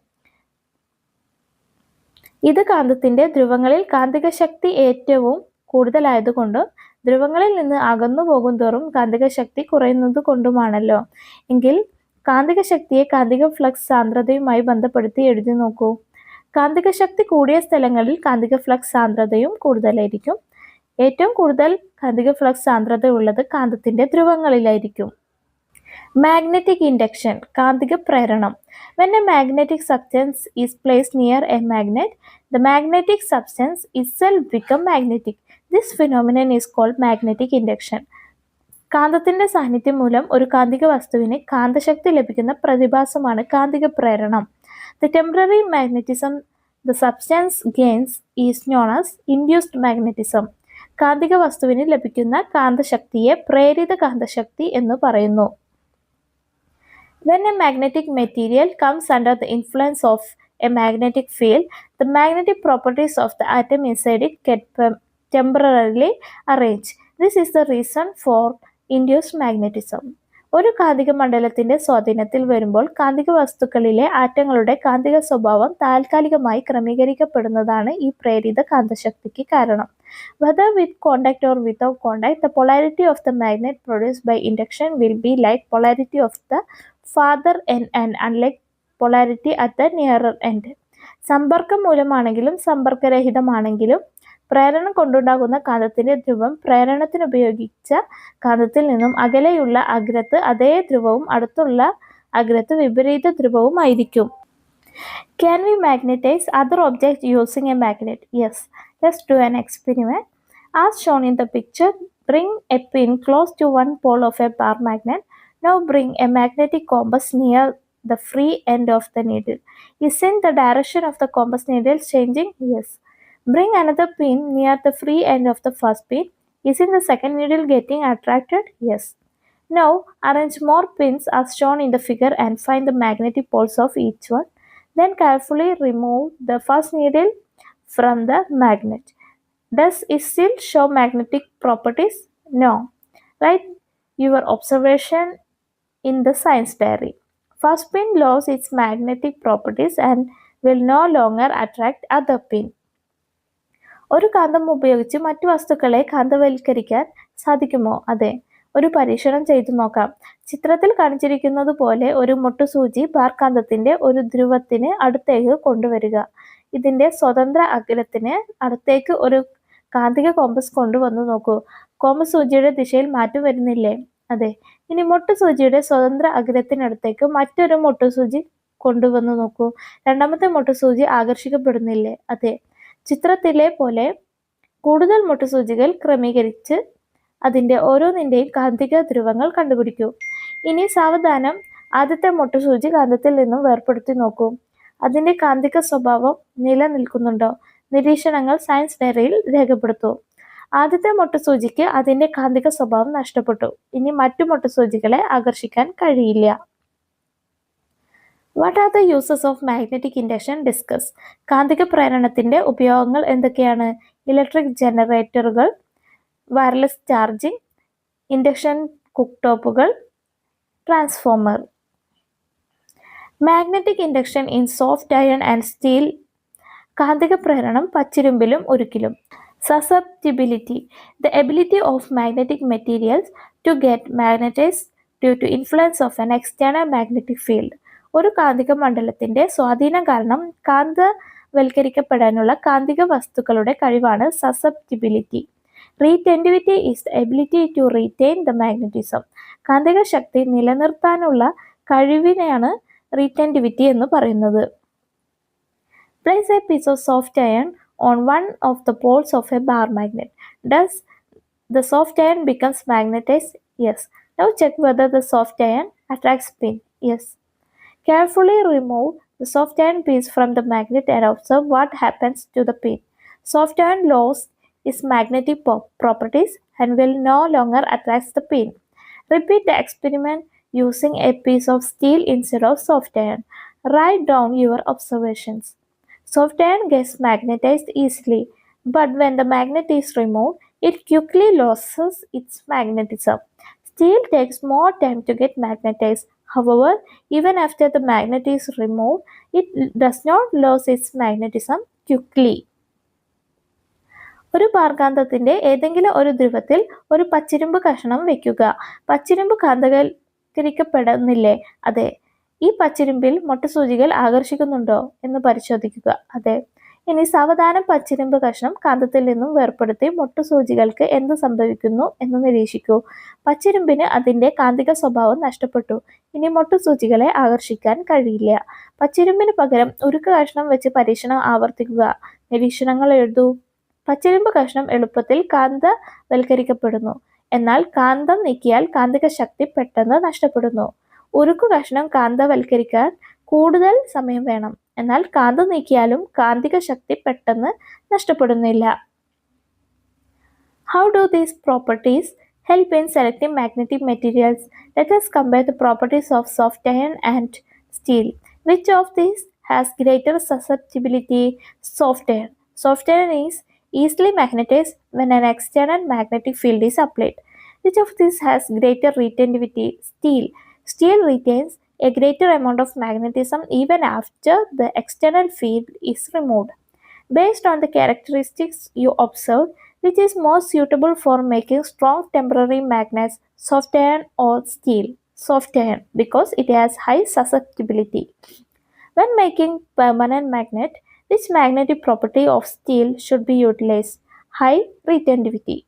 ഇത് കാന്തത്തിന്റെ ധ്രുവങ്ങളിൽ കാന്തിക ശക്തി ഏറ്റവും കൂടുതലായതുകൊണ്ടും ധ്രുവങ്ങളിൽ നിന്ന് അകന്നു പോകും തോറും കാന്തിക ശക്തി കുറയുന്നത് കൊണ്ടുമാണല്ലോ. എങ്കിൽ കാന്തിക ശക്തിയെ കാന്തിക ഫ്ലക്സ് സാന്ദ്രതയുമായി ബന്ധപ്പെടുത്തി എഴുതി നോക്കൂ. കാന്തിക ശക്തി കൂടിയ സ്ഥലങ്ങളിൽ കാന്തിക ഫ്ലക്സ് സാന്ദ്രതയും കൂടുതലായിരിക്കും. ഏറ്റവും കൂടുതൽ കാന്തിക ഫ്ലക്സ് സാന്ദ്രത ഉള്ളത് കാന്തത്തിന്റെ ധ്രുവങ്ങളിലായിരിക്കും. മാഗ്നറ്റിക് ഇൻഡക്ഷൻ, കാന്തിക പ്രേരണം. When a magnetic substance is placed near a magnet, the magnetic substance itself becomes magnetic. This phenomenon is called magnetic induction. കാന്തത്തിന്റെ സാന്നിധ്യം മൂലം ഒരു കാന്തിക വസ്തുവിന് കാന്തശക്തി ലഭിക്കുന്ന പ്രതിഭാസമാണ് കാന്തിക പ്രേരണം. The temporary magnetism the substance gains is known as induced magnetism. കാന്തിക വസ്തുവിന് ലഭിക്കുന്ന കാന്തശക്തിയെ പ്രേരിത കാന്തശക്തി എന്ന് പറയുന്നു. When a magnetic material comes under the influence of a magnetic field, the magnetic properties of the atom inside it get temporarily arranged. This is the reason for induced magnetism. ഒരു കാന്തിക മണ്ഡലത്തിന്റെ സ്വാധീനത്തിൽ വരുമ്പോൾ കാന്തിക വസ്തുക്കളിലെ ആറ്റങ്ങളുടെ കാന്തിക സ്വഭാവം താൽക്കാലികമായി ക്രമീകരിക്കപ്പെടുന്നതാണ് ഈ പ്രേരിത കാന്തശക്തിക്ക് കാരണം. Whether with contact or without contact, the polarity of the magnet produced by induction will be like polarity of the farther end and unlike polarity at the nearer end. സമ്പർക്കം മൂലമാണെങ്കിലും സമ്പർക്കരഹിതമാണെങ്കിലും പ്രേരണം കൊണ്ടുണ്ടാകുന്ന കാന്തത്തിന്റെ ധ്രുവം പ്രേരണത്തിനുപയോഗിച്ച കാന്തത്തിൽ നിന്നും അകലെയുള്ള അഗ്രത്ത് അതേ ധ്രുവവും അടുത്തുള്ള അഗ്രത്ത് വിപരീത ധ്രുവവുമായിരിക്കും. Can we magnetize other objects using a magnet? Yes. Let's do an experiment. As shown in the picture, bring a pin close to one pole of a bar magnet. Now bring a magnetic compass near the free end of the needle. Isn't the direction of the compass needle changing? Yes. Bring another pin near the free end of the first pin. Isn't the second needle getting attracted? Yes. Now arrange more pins as shown in the figure and find the magnetic poles of each one. Then carefully remove the first needle from the magnet. Does it still show magnetic properties? No. Write your observation in the science diary. First pin loses its magnetic properties and will no longer attract other pin. ഒരു കാന്തം ഉപയോഗിച്ച് മറ്റു വസ്തുക്കളെ കാന്തവൽക്കരിക്കാൻ സാധിക്കുമോ? അതെ. ഒരു പരീക്ഷണം ചെയ്തു നോക്കാം. ചിത്രത്തിൽ കാണിച്ചിരിക്കുന്നത് പോലെ ഒരു മുട്ടുസൂചി ബാർ കാന്തത്തിന്റെ ഒരു ധ്രുവത്തിന് അടുത്തേക്ക് കൊണ്ടുവരിക. ഇതിന്റെ സ്വതന്ത്ര അഗ്രത്തിന് അടുത്തേക്ക് ഒരു കാന്തിക കോമ്പസ് കൊണ്ടുവന്നു നോക്കൂ. കോമ്പസ് സൂചിയുടെ ദിശയിൽ മാറ്റം വരുന്നില്ലേ? അതെ. ഇനി മുട്ടുസൂചിയുടെ സ്വതന്ത്ര അഗ്രത്തിനടുത്തേക്ക് മറ്റൊരു മുട്ടുസൂചി കൊണ്ടുവന്നു നോക്കൂ. രണ്ടാമത്തെ മുട്ടുസൂചി ആകർഷിക്കപ്പെടുന്നില്ലേ? അതെ. ചിത്രത്തിലെ പോലെ കൂടുതൽ മുട്ടുസൂചികൾ ക്രമീകരിച്ച് അതിന്റെ ഓരോന്നിന്റെയും കാന്തിക ധ്രുവങ്ങൾ കണ്ടുപിടിക്കൂ. ഇനി സാവധാനം ആദ്യത്തെ മുട്ടുസൂചി കാന്തത്തിൽ നിന്നും വേർപെടുത്തി നോക്കൂ. അതിന്റെ കാന്തിക സ്വഭാവം നിലനിൽക്കുന്നുണ്ടോ? നിരീക്ഷണങ്ങൾ സയൻസ് ഡയറിയിൽ രേഖപ്പെടുത്തൂ. ആദ്യത്തെ മുട്ടുസൂചിക്ക് അതിന്റെ കാന്തിക സ്വഭാവം നഷ്ടപ്പെട്ടു. ഇനി മറ്റു മുട്ടുസൂചികളെ ആകർഷിക്കാൻ കഴിയില്ല. What are the uses of magnetic induction? Discuss. കാന്തിക പ്രേരണത്തിന്റെ ഉപയോഗങ്ങൾ എന്തൊക്കെയാണ്? ഇലക്ട്രിക് ജനറേറ്ററുകൾ, വയർലെസ് ചാർജിംഗ്, ഇൻഡക്ഷൻ കുക്ക്ടോപ്പുകൾ, transformer. Magnetic induction in soft iron and steel. കാന്തിക പ്രേരണം പച്ചിരുമ്പിലും ഉരുക്കിലും. Susceptibility. The ability of magnetic materials to get magnetized due to influence of an external magnetic field. ഒരു കാന്തിക മണ്ഡലത്തിന്റെ സ്വാധീനം കാരണം കാന്തവൽക്കരിക്കപ്പെടാനുള്ള കാന്തിക വസ്തുക്കളുടെ കഴിവാണ് susceptibility. Retentivity is the ability to retain the magnetism. കാന്തിക ശക്തി നിലനിർത്താനുള്ള കഴിവിനെയാണ് റീറ്റെൻറ്റിവിറ്റി എന്ന് പറയുന്നത്. Place a piece of soft iron on one of the poles of a bar magnet. Does the soft iron becomes magnetized? Yes. Now check whether the soft iron attracts pin. Yes. Carefully remove the soft iron piece from the magnet and observe what happens to the pin. Soft iron loses its magnetic properties and will no longer attract the pin. Repeat the experiment using a piece of steel instead of soft iron. Write down your observations. Soft iron gets magnetized easily, but when the magnet is removed, it quickly loses its magnetism. Steel takes more time to get magnetized. However, even after the magnet is removed, it does not lose its magnetism quickly. ഒരു പാർകാന്തത്തിന്റെ ഏതെങ്കിലും ഒരു ധ്രുവത്തിൽ ഒരു പച്ചിരുമ്പ് കഷണം വെക്കുക. പച്ചിരുമ്പ് കാന്തവൽക്കരിക്കപ്പെടുന്നില്ലേ? അതെ. ഈ പച്ചിരുമ്പിൽ മൊട്ടുസൂചികൾ ആകർഷിക്കുന്നുണ്ടോ എന്ന് പരിശോധിക്കുക. അതെ. ഇനി സാവധാനം പച്ചിരുമ്പ് കഷണം കാന്തത്തിൽ നിന്നും വേർപെടുത്തി മൊട്ടുസൂചികൾക്ക് എന്ത് സംഭവിക്കുന്നു എന്ന് നിരീക്ഷിക്കൂ. പച്ചിരുമ്പിന് അതിന്റെ കാന്തിക സ്വഭാവം നഷ്ടപ്പെട്ടു. ഇനി മൊട്ടുസൂചികളെ ആകർഷിക്കാൻ കഴിയില്ല. പച്ചിരുമ്പിന് പകരം ഉരുക്ക് കഷണം വെച്ച് പരീക്ഷണം ആവർത്തിക്കുക. നിരീക്ഷണങ്ങൾ എഴുതൂ. പച്ചിരുമ്പ് കഷണം എളുപ്പത്തിൽ കാന്തവൽക്കരിക്കപ്പെടുന്നു. എന്നാൽ കാന്തം നീക്കിയാൽ കാന്തിക ശക്തി പെട്ടെന്ന് നഷ്ടപ്പെടുന്നു. ഉരുക്കു കഷണം കാന്തവൽക്കരിക്കാൻ കൂടുതൽ സമയം വേണം. എന്നാൽ കാന്തം നീക്കിയാലും കാന്തിക ശക്തി പെട്ടെന്ന് നഷ്ടപ്പെടുന്നില്ല. How do these properties help in selecting magnetic materials? Let us compare the properties of soft iron and steel. Which of these has greater susceptibility? Soft iron. Soft iron is easily magnetized when an external magnetic field is applied. Which of these has greater retentivity? Steel. Steel retains a greater amount of magnetism even after the external field is removed. Based on the characteristics you observed, which is most suitable for making strong temporary magnets, soft iron or steel? Soft iron, because it has high susceptibility. When making permanent magnet, which magnetic property of steel should be utilized? High retentivity.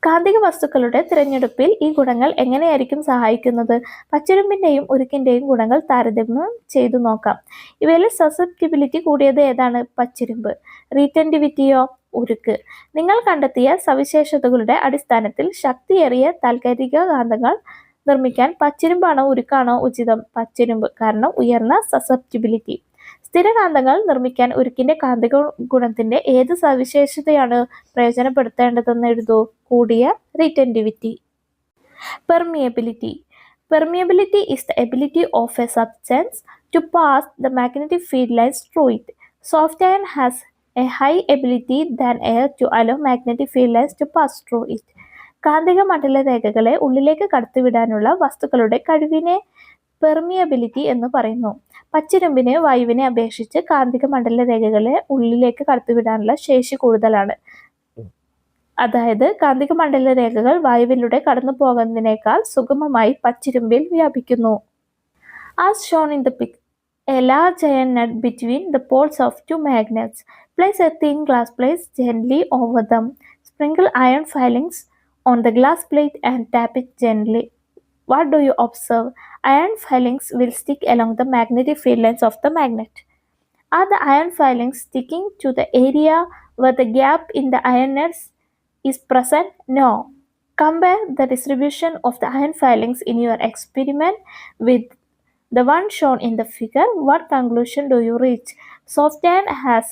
കാന്തിക വസ്തുക്കളുടെ തിരഞ്ഞെടുപ്പിൽ ഈ ഗുണങ്ങൾ എങ്ങനെയായിരിക്കും സഹായിക്കുന്നത്? പച്ചിരുമ്പിന്റെയും ഉരുക്കിന്റെയും ഗുണങ്ങൾ താരതമ്യം ചെയ്തു നോക്കാം. ഇവയിൽ സസെപ്റ്റിബിലിറ്റി കൂടിയത് ഏതാണ്? പച്ചിരുമ്പ്. റീറ്റന്റിവിറ്റിയോ? ഉരുക്ക്. നിങ്ങൾ കണ്ടെത്തിയ സവിശേഷതകളുടെ അടിസ്ഥാനത്തിൽ ശക്തിയേറിയ താൽക്കാലിക കാന്തങ്ങൾ നിർമ്മിക്കാൻ പച്ചിരുമ്പാണോ ഉരുക്കാണോ ഉചിതം? പച്ചിരുമ്പ്, കാരണം ഉയർന്ന സസെപ്റ്റിബിലിറ്റി. സ്ഥിരകാന്തങ്ങൾ നിർമ്മിക്കാൻ ഉരുക്കിന്റെ കാന്തിക ഗുണത്തിന്റെ ഏത് സവിശേഷതയാണ് പ്രയോജനപ്പെടുത്തേണ്ടതെന്ന് എഴുതൂ. കൂടിയ റീറ്റന്റിവിറ്റി. Permeability. Permeability is the ability of a substance to pass the magnetic field lines through it. Soft iron has a high ability than air to allow magnetic field lines to pass through it. കാന്തിക മണ്ഡല രേഖകളെ ഉള്ളിലേക്ക് കടത്തിവിടാനുള്ള വസ്തുക്കളുടെ കഴിവിനെ പെർമിയബിലിറ്റി എന്ന് പറയുന്നു. പച്ചിരുമ്പിന് വായുവിനെ അപേക്ഷിച്ച് കാന്തിക മണ്ഡല രേഖകളെ ഉള്ളിലേക്ക് കടത്തിവിടാനുള്ള ശേഷി കൂടുതലാണ്. അതായത് കാന്തിക മണ്ഡല രേഖകൾ വായുവിലൂടെ കടന്നു പോകുന്നതിനേക്കാൾ സുഗമമായി പച്ചിരുമ്പിൽ വ്യാപിക്കുന്നു. As shown in the picture, a large iron nut between the poles of two magnets. Place a thin glass plate gently over them. Sprinkle iron filings on the glass plate and tap it gently. What do you observe? Iron filings will stick along the magnetic field lines of the magnet. Are the iron filings sticking to the area where the gap in the iron nuts is present? No. Compare the distribution of the iron filings in your experiment with the one shown in the figure. What conclusion do you reach? Soft iron has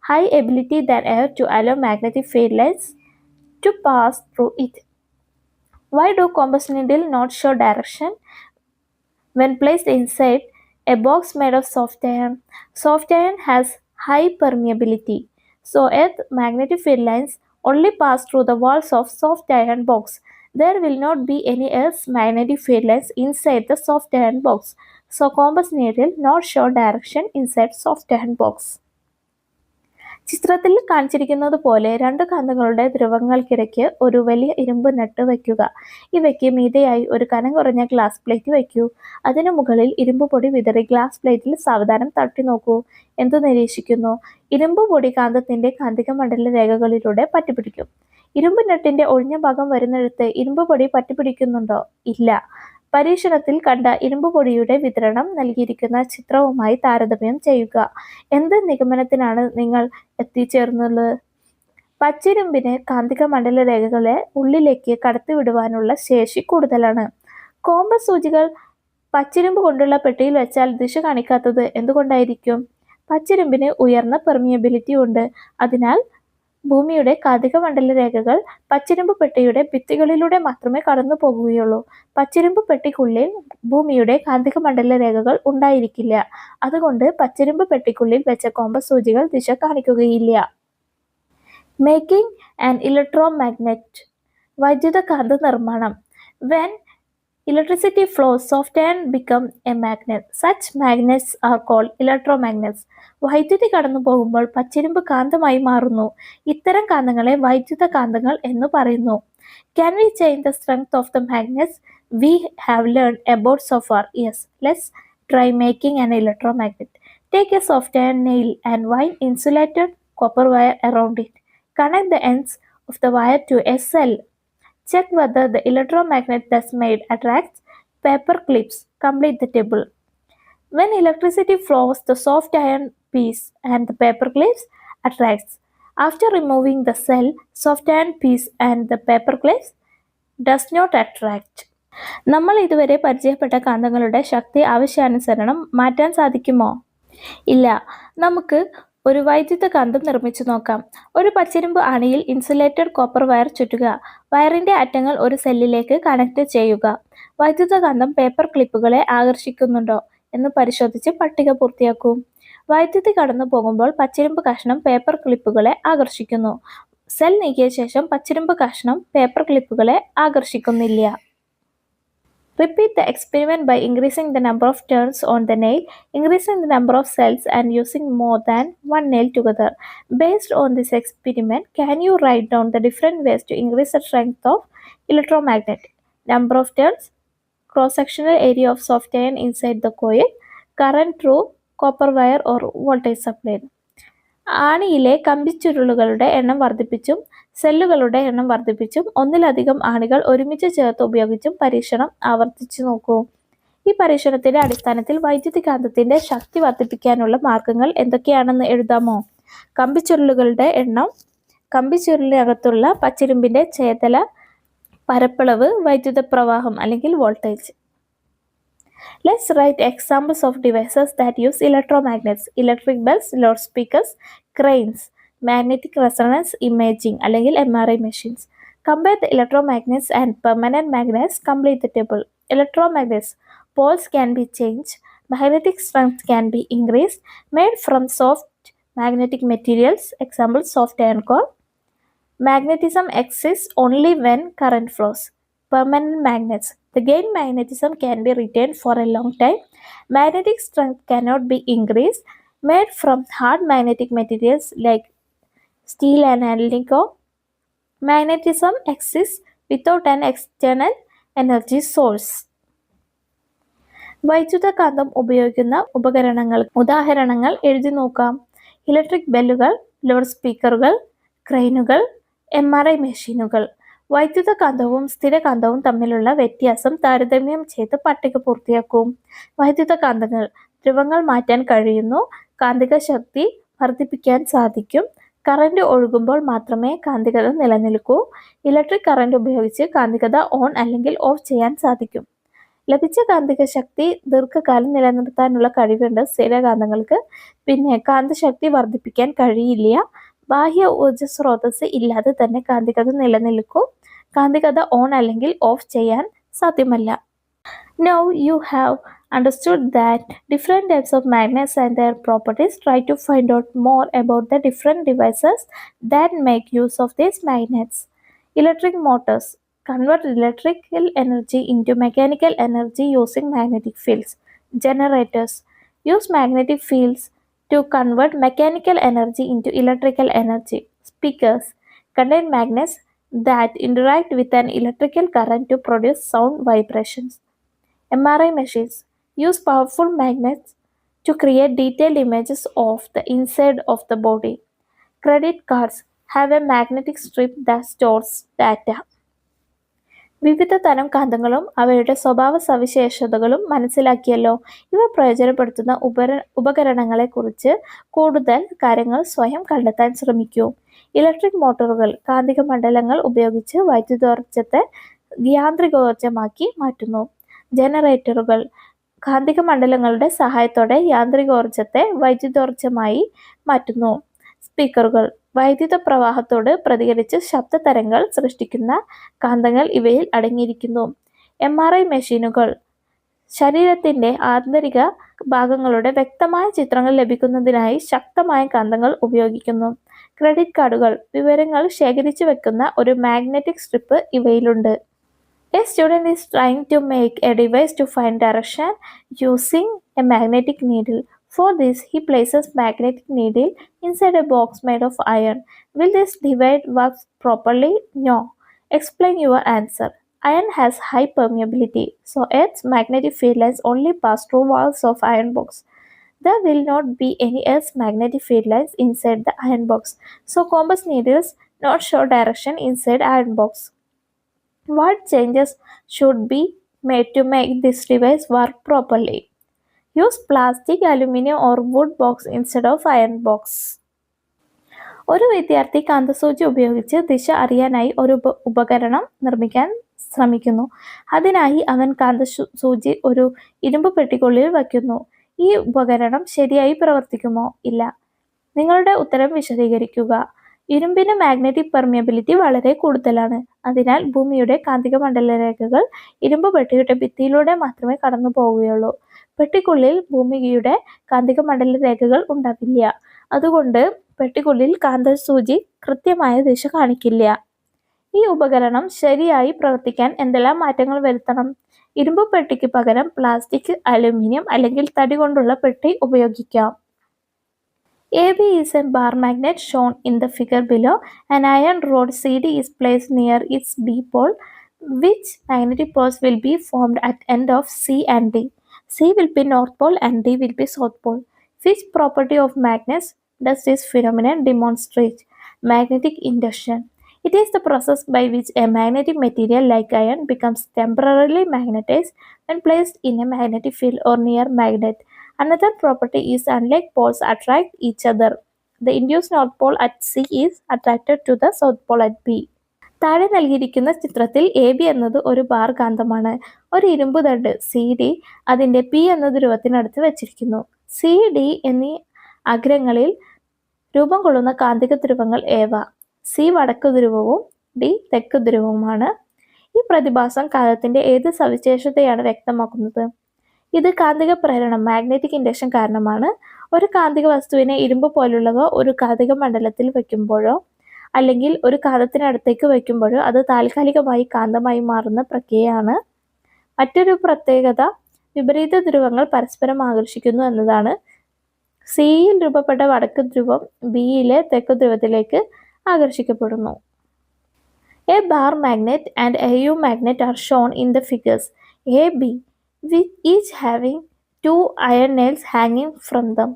high ability than air to allow magnetic field lines to pass through it. Why do compass needle not show direction when placed inside a box made of soft iron? Soft iron has high permeability, so its magnetic field lines only pass through the walls of soft iron box. There will not be any Earth's magnetic field lines inside the soft iron box, so compass needle not show direction inside soft iron box. ചിത്രത്തിൽ കാണിച്ചിരിക്കുന്നത് പോലെ രണ്ട് കാന്തങ്ങളുടെ ധ്രുവങ്ങൾക്കിടയ്ക്ക് ഒരു വലിയ ഇരുമ്പ് നട്ട് വയ്ക്കുക. ഇവയ്ക്ക് മീതെയായി ഒരു കനം കുറഞ്ഞ ഗ്ലാസ് പ്ലേറ്റ് വയ്ക്കൂ. അതിനു മുകളിൽ ഇരുമ്പ് പൊടി വിതറി ഗ്ലാസ് പ്ലേറ്റിൽ സാവധാനം തട്ടി നോക്കൂ. എന്തു നിരീക്ഷിക്കുന്നു? ഇരുമ്പ് പൊടി കാന്തത്തിന്റെ കാന്തിക മണ്ഡല രേഖകളിലൂടെ പറ്റിപ്പിടിക്കും. ഇരുമ്പ് നട്ടിന്റെ ഒഴിഞ്ഞ ഭാഗം വരുന്നിടത്ത് ഇരുമ്പ് പൊടി പറ്റിപ്പിടിക്കുന്നുണ്ടോ? ഇല്ല. പരീക്ഷണത്തിൽ കണ്ട ഇരുമ്പ് പൊടിയുടെ വിതരണം നൽകിയിരിക്കുന്ന ചിത്രവുമായി താരതമ്യം ചെയ്യുക. എന്ത് നിഗമനത്തിനാണ് നിങ്ങൾ എത്തിച്ചേർന്നത്? പച്ചിരുമ്പിന് കാന്തിക മണ്ഡല രേഖകളെ ഉള്ളിലേക്ക് കടത്തിവിടുവാനുള്ള ശേഷി കൂടുതലാണ്. കോമ്പസ് സൂചികൾ പച്ചിരുമ്പ് കൊണ്ടുള്ള പെട്ടിയിൽ വെച്ചാൽ ദിശ കാണിക്കാത്തത് എന്തുകൊണ്ടായിരിക്കും? പച്ചിരുമ്പിന് ഉയർന്ന പെർമിയബിലിറ്റി ഉണ്ട്. അതിനാൽ ഭൂമിയുടെ കാന്തിക മണ്ഡല രേഖകൾ പച്ചിരുമ്പ് പെട്ടിയുടെ ഭിത്തികളിലൂടെ മാത്രമേ കടന്നു പോകുകയുള്ളൂ. പച്ചിരുമ്പ് പെട്ടിക്കുള്ളിൽ ഭൂമിയുടെ കാന്തിക മണ്ഡല രേഖകൾ ഉണ്ടായിരിക്കില്ല. അതുകൊണ്ട് പച്ചിരുമ്പ് പെട്ടിക്കുള്ളിൽ വെച്ച കോമ്പസ് സൂചികൾ ദിശ കാണിക്കുകയില്ല. Making an ഇലക്ട്രോമാഗ്നെറ്റ്. വൈദ്യുതകാന്ത നിർമ്മാണം. When electricity flows, soft iron become a magnet. Such magnets are called electromagnets. വൈദ്യുതി കടന്നു പോകുമ്പോൾ പച്ചിരുമ്പ് കാന്തമായി മാറുന്നു. ഇത്തരം കാന്തങ്ങളെ വൈദ്യുത കാന്തങ്ങൾ എന്ന് പറയുന്നു. Can we change the strength of the magnets we have learned about so far? Yes. Let's try making an electromagnet. Take a soft iron nail and wind insulated copper wire around it. Connect the ends of the wire to a cell. Check whether the electromagnet thus made attracts paper clips. Complete the table. When electricity flows, the soft iron piece and the paper clips attracts. After removing the cell, soft iron piece and the paper clips does not attract. നമ്മൾ ഇതുവരെ പരിചയപ്പെട്ട കാന്തങ്ങളുടെ ശക്തി ആവശ്യാനുസരണം മാറ്റാൻ സാധിക്കുമോ? ഇല്ല. നമുക്ക് ഒരു വൈദ്യുത കാന്തം നിർമ്മിച്ചു നോക്കാം. ഒരു പച്ചിരുമ്പ് ആണിയിൽ ഇൻസുലേറ്റഡ് കോപ്പർ വയർ ചുറ്റുക. വയറിന്റെ അറ്റങ്ങൾ ഒരു സെല്ലിലേക്ക് കണക്ട് ചെയ്യുക. വൈദ്യുതകാന്തം പേപ്പർ ക്ലിപ്പുകളെ ആകർഷിക്കുന്നുണ്ടോ എന്ന് പരിശോധിച്ച് പട്ടിക പൂർത്തിയാക്കൂ. വൈദ്യുതി കടന്നു പോകുമ്പോൾ പച്ചിരുമ്പ് കഷ്ണം പേപ്പർ ക്ലിപ്പുകളെ ആകർഷിക്കുന്നു. സെൽ നീക്കിയ ശേഷം പച്ചിരുമ്പ് കഷ്ണം paper ക്ലിപ്പുകളെ ആകർഷിക്കുന്നില്ല. Repeat the experiment by increasing the number of turns on the nail, increasing the number of cells, and using more than one nail together. Based on this experiment, can you write down the different ways to increase the strength of electromagnet? Number of turns, cross-sectional area of soft iron inside the coil, current through copper wire or voltage supplied. ആണിയിലെ കമ്പിച്ചുരുളുകളുടെ എണ്ണം വർദ്ധിപ്പിച്ചും സെല്ലുകളുടെ എണ്ണം വർദ്ധിപ്പിച്ചും ഒന്നിലധികം ആണികൾ ഒരുമിച്ച് ചേർത്ത് ഉപയോഗിച്ചും പരീക്ഷണം ആവർത്തിച്ചു നോക്കൂ. ഈ പരീക്ഷണത്തിന്റെ അടിസ്ഥാനത്തിൽ വൈദ്യുതികാന്തത്തിന്റെ ശക്തി വർദ്ധിപ്പിക്കാനുള്ള മാർഗങ്ങൾ എന്തൊക്കെയാണെന്ന് എഴുതാമോ? കമ്പിച്ചുരുളുകളുടെ എണ്ണം, കമ്പിച്ചുരുളിനകത്തുള്ള പച്ചിരുമ്പിന്റെ ചേതല, പരപ്പളവ്, വൈദ്യുത പ്രവാഹം അല്ലെങ്കിൽ voltage. Let's write examples of devices that use electromagnets: electric bells, loudspeakers, cranes, magnetic resonance imaging അല്ലെങ്കിൽ MRI machines. Compare the electromagnets and permanent magnets. Complete the table. Electromagnets. Poles can be changed. Magnetic strength can be increased. Made from soft magnetic materials. Example, soft iron core. Magnetism exists only when current flows. Permanent magnets. The gain magnetism can be retained for a long time. Magnetic strength cannot be increased. Made from hard magnetic materials like steel and alnico. Magnetism exists without an external energy source. വൈദ്യുതകാന്തം ഉപയോഗിക്കുന്ന ഉപകരണങ്ങൾ ഉദാഹരണങ്ങൾ എഴുതി നോക്കാം. ഇലക്ട്രിക് ബെല്ലുകൾ, ലൗഡ് സ്പീക്കറുകൾ, ക്രെയിനുകൾ, MRI മെഷീനുകൾ. വൈദ്യുതകാന്തവും സ്ഥിരകാന്തവും തമ്മിലുള്ള വ്യത്യാസം താരതമ്യം ചെയ്ത് പട്ടിക പൂർത്തിയാക്കും. വൈദ്യുതകാന്തങ്ങൾ ധ്രുവങ്ങൾ മാറ്റാൻ കഴിയുന്നു. കാന്തിക ശക്തി വർദ്ധിപ്പിക്കാൻ സാധിക്കും. കറന്റ് ഒഴുകുമ്പോൾ മാത്രമേ കാന്തികത നിലനിൽക്കൂ. ഇലക്ട്രിക് കറന്റ് ഉപയോഗിച്ച് കാന്തികത ഓൺ അല്ലെങ്കിൽ ഓഫ് ചെയ്യാൻ സാധിക്കും. ലഭിച്ച കാന്തിക ശക്തി ദീർഘകാലം നിലനിർത്താനുള്ള കഴിവുണ്ട് സ്ഥിരകാന്തങ്ങൾക്ക്. പിന്നെ കാന്തശക്തി വർദ്ധിപ്പിക്കാൻ കഴിയില്ല. ബാഹ്യ ഊർജ സ്രോതസ് ഇല്ലാതെ തന്നെ കാന്തികത നിലനിൽക്കും. കാന്തികത ഓൺ അല്ലെങ്കിൽ ഓഫ് ചെയ്യാൻ സാധ്യമല്ല. Now you have understood that different types of magnets and their properties. Try to find out more about the different devices that make use of these magnets. Electric motors convert electrical energy into mechanical energy using magnetic fields. Generators use magnetic fields to convert mechanical energy into electrical energy. Speakers contain magnets that interact with an electrical current to produce sound vibrations. MRI machines use powerful magnets to create detailed images of the inside of the body. Credit cards have a magnetic strip that stores data. വിവിധ തരം കാന്തങ്ങളും അവയുടെ സ്വഭാവ സവിശേഷതകളും മനസ്സിലാക്കിയല്ലോ. ഇവ പ്രയോജനപ്പെടുത്തുന്ന ഉപകരണങ്ങളെക്കുറിച്ച് കൂടുതൽ കാര്യങ്ങൾ സ്വയം കണ്ടെത്താൻ ശ്രമിക്കൂ. ഇലക്ട്രിക് മോട്ടോറുകൾ കാന്തിക മണ്ഡലങ്ങൾ ഉപയോഗിച്ച് വൈദ്യുതോർജ്ജത്തെ യാന്ത്രികോർജ്ജമാക്കി മാറ്റുന്നു. ജനറേറ്ററുകൾ കാന്തിക മണ്ഡലങ്ങളുടെ സഹായത്തോടെ യാന്ത്രികോർജ്ജത്തെ വൈദ്യുതോർജ്ജമായി മാറ്റുന്നു. സ്പീക്കറുകൾ വൈദ്യുത പ്രവാഹത്തോട് പ്രതികരിച്ച് ശബ്ദ തരംഗങ്ങൾ സൃഷ്ടിക്കുന്ന കാന്തങ്ങൾ ഇവയിൽ അടങ്ങിയിരിക്കുന്നു. MRI മെഷീനുകൾ ശരീരത്തിന്റെ ആന്തരിക ഭാഗങ്ങളുടെ വ്യക്തമായ ചിത്രങ്ങൾ ലഭിക്കുന്നതിനായി ശക്തമായ കാന്തങ്ങൾ ഉപയോഗിക്കുന്നു. ക്രെഡിറ്റ് കാർഡുകൾ വിവരങ്ങൾ ശേഖരിച്ചു വെക്കുന്ന ഒരു മാഗ്നറ്റിക് സ്ട്രിപ്പ് ഇവയിലുണ്ട്. A student is trying to make a device to find direction using a magnetic needle. For this, he places magnetic needle inside a box made of iron. Will this device work properly? No. Explain your answer. Iron has high permeability, so Earth's magnetic field lines only pass through walls of iron box. There will not be any Earth's magnetic field lines inside the iron box, so compass needles not show direction inside iron box. What changes should be made to make this device work properly? Use plastic, aluminum or wood box instead of iron box. ഒരു വിദ്യാർത്ഥി കാന്തസൂചി ഉപയോഗിച്ച് ദിശ അറിയാനായി ഒരു ഉപകരണം നിർമ്മിക്കാൻ ശ്രമിക്കുന്നു. അതിനായി അവൻ കാന്തസൂചി ഒരു ഇരുമ്പ് പെട്ടിക്കുള്ളിൽ വയ്ക്കുന്നു. ഈ ഉപകരണം ശരിയായി പ്രവർത്തിക്കുമോ? ഇല്ല. നിങ്ങളുടെ ഉത്തരം വിശദീകരിക്കുക. ഇരുമ്പിന് മാഗ്നറ്റിക് പെർമിയബിലിറ്റി വളരെ കൂടുതലാണ്. അതിനാൽ ഭൂമിയുടെ കാന്തിക മണ്ഡലരേഖകൾ ഇരുമ്പ് പെട്ടിയുടെ ഭിത്തിയിലൂടെ മാത്രമേ കടന്നു പോവുകയുള്ളൂ. പെട്ടിക്കുള്ളിൽ ഭൂമിയുടെ കാന്തിക മണ്ഡലരേഖകൾ ഉണ്ടാവില്ല. അതുകൊണ്ട് പെട്ടിക്കുള്ളിൽ കാന്തസൂചി കൃത്യമായ ദിശ കാണിക്കില്ല. ഈ ഉപകരണം ശരിയായി പ്രവർത്തിക്കാൻ എന്തെല്ലാം മാറ്റങ്ങൾ വരുത്തണം? ഇരുമ്പ് പെട്ടിക്ക് പകരം പ്ലാസ്റ്റിക്, അലുമിനിയം അല്ലെങ്കിൽ തടി കൊണ്ടുള്ള പെട്ടി ഉപയോഗിക്കാം. AB is a bar magnet shown in the figure below. An iron rod CD is placed near its B pole. Which magnetic poles will be formed at end of C and D? C will be north pole and D will be south pole. Which property of magnets does this phenomenon demonstrate? Magnetic induction. It is the process by which a magnetic material like iron becomes temporarily magnetized when placed in a magnetic field or near magnet. Another property is unlike poles attract each other. The induced north pole at C is attracted to the south pole at B. താഴെ നൽകിയിരിക്കുന്ന ചിത്രത്തിൽ AB എന്നത് ഒരു ബാർ കാന്തമാണ്. ഒരു ഇരുമ്പ് തണ്ട് CD അതിൻ്റെ P എന്ന ധ്രുവത്തിനടുത്ത് വെച്ചിരിക്കുന്നു. CD എന്നീ അഗ്രങ്ങളിൽ രൂപം കൊള്ളുന്ന കാന്തിക ധ്രുവങ്ങൾ ഏവ? C വടക്ക് ധ്രുവവും D തെക്ക് ധ്രുവവുമാണ്. ഈ പ്രതിഭാസം കാന്തത്തിന്റെ ഏത് സവിശേഷതയാണ് വ്യക്തമാക്കുന്നത്? ഇത് കാന്തിക പ്രേരണം മാഗ്നറ്റിക് ഇൻഡക്ഷൻ കാരണമാണ്. ഒരു കാന്തിക വസ്തുവിനെ ഇരുമ്പ് പോലുള്ളവ ഒരു കാന്തിക മണ്ഡലത്തിൽ വയ്ക്കുമ്പോഴോ അല്ലെങ്കിൽ ഒരു കാന്തത്തിനടുത്തേക്ക് വയ്ക്കുമ്പോഴോ അത് താൽക്കാലികമായി കാന്തമായി മാറുന്ന പ്രക്രിയയാണ്. മറ്റൊരു പ്രത്യേകത വിപരീത ധ്രുവങ്ങൾ പരസ്പരം ആകർഷിക്കുന്നു എന്നതാണ്. സിയിൽ രൂപപ്പെട്ട വടക്ക് ധ്രുവം ബിയിലെ തെക്ക് ധ്രുവത്തിലേക്ക് ആകർഷിക്കപ്പെടുന്നു. A bar magnet and AU magnet are shown in the figures A, B, with each having 2 iron nails hanging from them.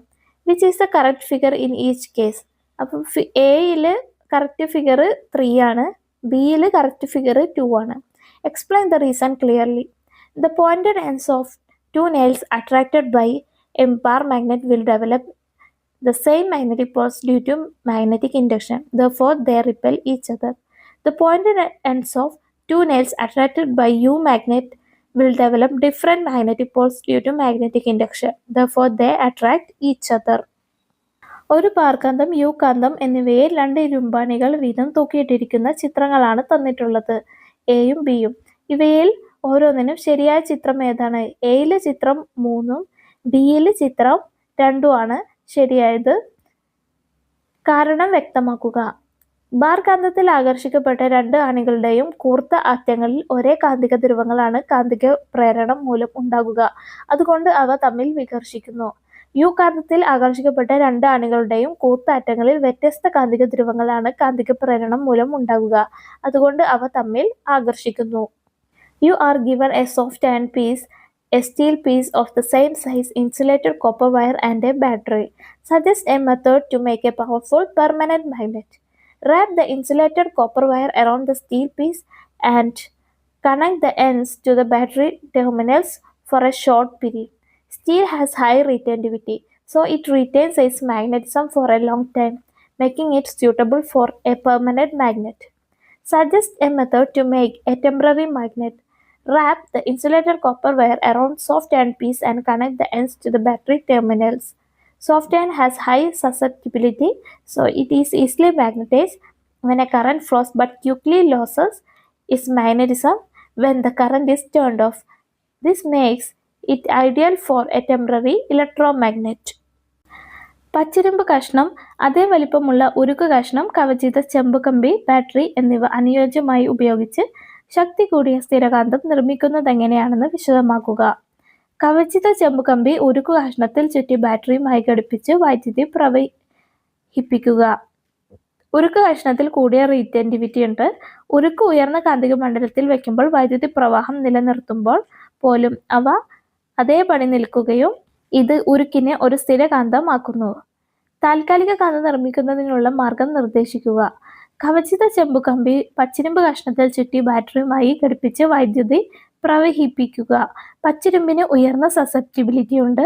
Which is the correct figure in each case? അപ്പോൾ എയിൽ കറക്റ്റ് ഫിഗർ 3 ആണ്, ബിയിൽ കറക്റ്റ് ഫിഗർ 2 ആണ്. Explain the reason clearly. The pointed ends of 2 nails attracted by a bar magnet will develop the same magnetic poles due to magnetic induction. Therefore, they repel each other. The pointed ends of 2 nails attracted by U magnet will develop different magnetic poles due to magnetic induction. Therefore, they attract each other. ഒരു ബാർകാന്തം, യു കാന്തം എന്നിവയെ 2 ഇരുമ്പാണികൾ വീതം തൂക്കിയിട്ടിരിക്കുന്ന ചിത്രങ്ങളാണ് തന്നിട്ടുള്ളത്. എയും ബിയും. ഇവയിൽ ഓരോന്നിനും ശരിയായ ചിത്രം ഏതാണ്? എയിലെ ചിത്രം 3ഉം ബിയിലെ ചിത്രം 2ഉം ആണ് ശരിയായത്. കാരണം വ്യക്തമാക്കുക. ബാർകാന്തത്തിൽ ആകർഷിക്കപ്പെട്ട 2 അണികളുടെയും കൂർത്ത അറ്റങ്ങളിൽ ഒരേ കാന്തിക ധ്രുവങ്ങളാണ് കാന്തിക പ്രേരണം മൂലം ഉണ്ടാകുക. അതുകൊണ്ട് അവ തമ്മിൽ വികർഷിക്കുന്നു. യു കാന്തത്തിൽ ആകർഷിക്കപ്പെട്ട 2 അണികളുടെയും കൂർത്ത അറ്റങ്ങളിൽ വ്യത്യസ്ത കാന്തിക ധ്രുവങ്ങളാണ് കാന്തിക പ്രേരണം മൂലം ഉണ്ടാകുക. അതുകൊണ്ട് അവ തമ്മിൽ ആകർഷിക്കുന്നു. You are given a soft iron piece, a steel piece of the same size, insulated copper wire and a battery. Suggest a method to make a powerful permanent magnet. Wrap the insulated copper wire around the steel piece and connect the ends to the battery terminals for a short period. Steel has high retentivity, so it retains its magnetism for a long time, making it suitable for a permanent magnet. Suggest a method to make a temporary magnet. Wrap the insulated copper wire around soft iron piece and connect the ends to the battery terminals. Soft iron has high susceptibility, so it is easily magnetized when a current flows but quickly loses its magnetism when the current is turned off. This makes it ideal for a temporary electromagnet. പച്ചിരുമ്പ് കഷ്ണം, അതേ വലിപ്പമുള്ള ഉരുക്ക് കഷ്ണം, കവചിത ചെമ്പുകമ്പി, ബാറ്ററി എന്നിവ അനുയോജ്യമായി ഉപയോഗിച്ച് ശക്തി കൂടിയ സ്ഥിരകാന്തം നിർമ്മിക്കുന്നതെങ്ങനെയാണെന്ന് വിശദമാക്കുക. കവചിത ചെമ്പുകമ്പി ഉരുക്കു കഷ്ണത്തിൽ ചുറ്റി ബാറ്ററിയുമായി ഘടിപ്പിച്ച് വൈദ്യുതി പ്രവഹിപ്പിക്കുക. ഉരുക്ക് കഷ്ണത്തിൽ കൂടിയ റീറ്റൻറ്റിവിറ്റി ഉണ്ട്. ഉരുക്ക് ഉയർന്ന കാന്തിക മണ്ഡലത്തിൽ വയ്ക്കുമ്പോൾ വൈദ്യുതി പ്രവാഹം നിലനിർത്തുമ്പോൾ പോലും അവ അതേപടി നിൽക്കുകയും ഇത് ഉരുക്കിനെ ഒരു സ്ഥിരകാന്തമാക്കുന്നു. താൽക്കാലിക കാന്തം നിർമ്മിക്കുന്നതിനുള്ള മാർഗം നിർദ്ദേശിക്കുക. കവചിത ചെമ്പുകമ്പി പച്ചിരുമ്പ് കഷ്ണത്തിൽ ചുറ്റി ബാറ്ററിയുമായി ഘടിപ്പിച്ച് വൈദ്യുതി പ്രവഹിപ്പിക്കുക. പച്ചിരുമ്പിന് ഉയർന്ന സസെപ്റ്റിബിലിറ്റി ഉണ്ട്.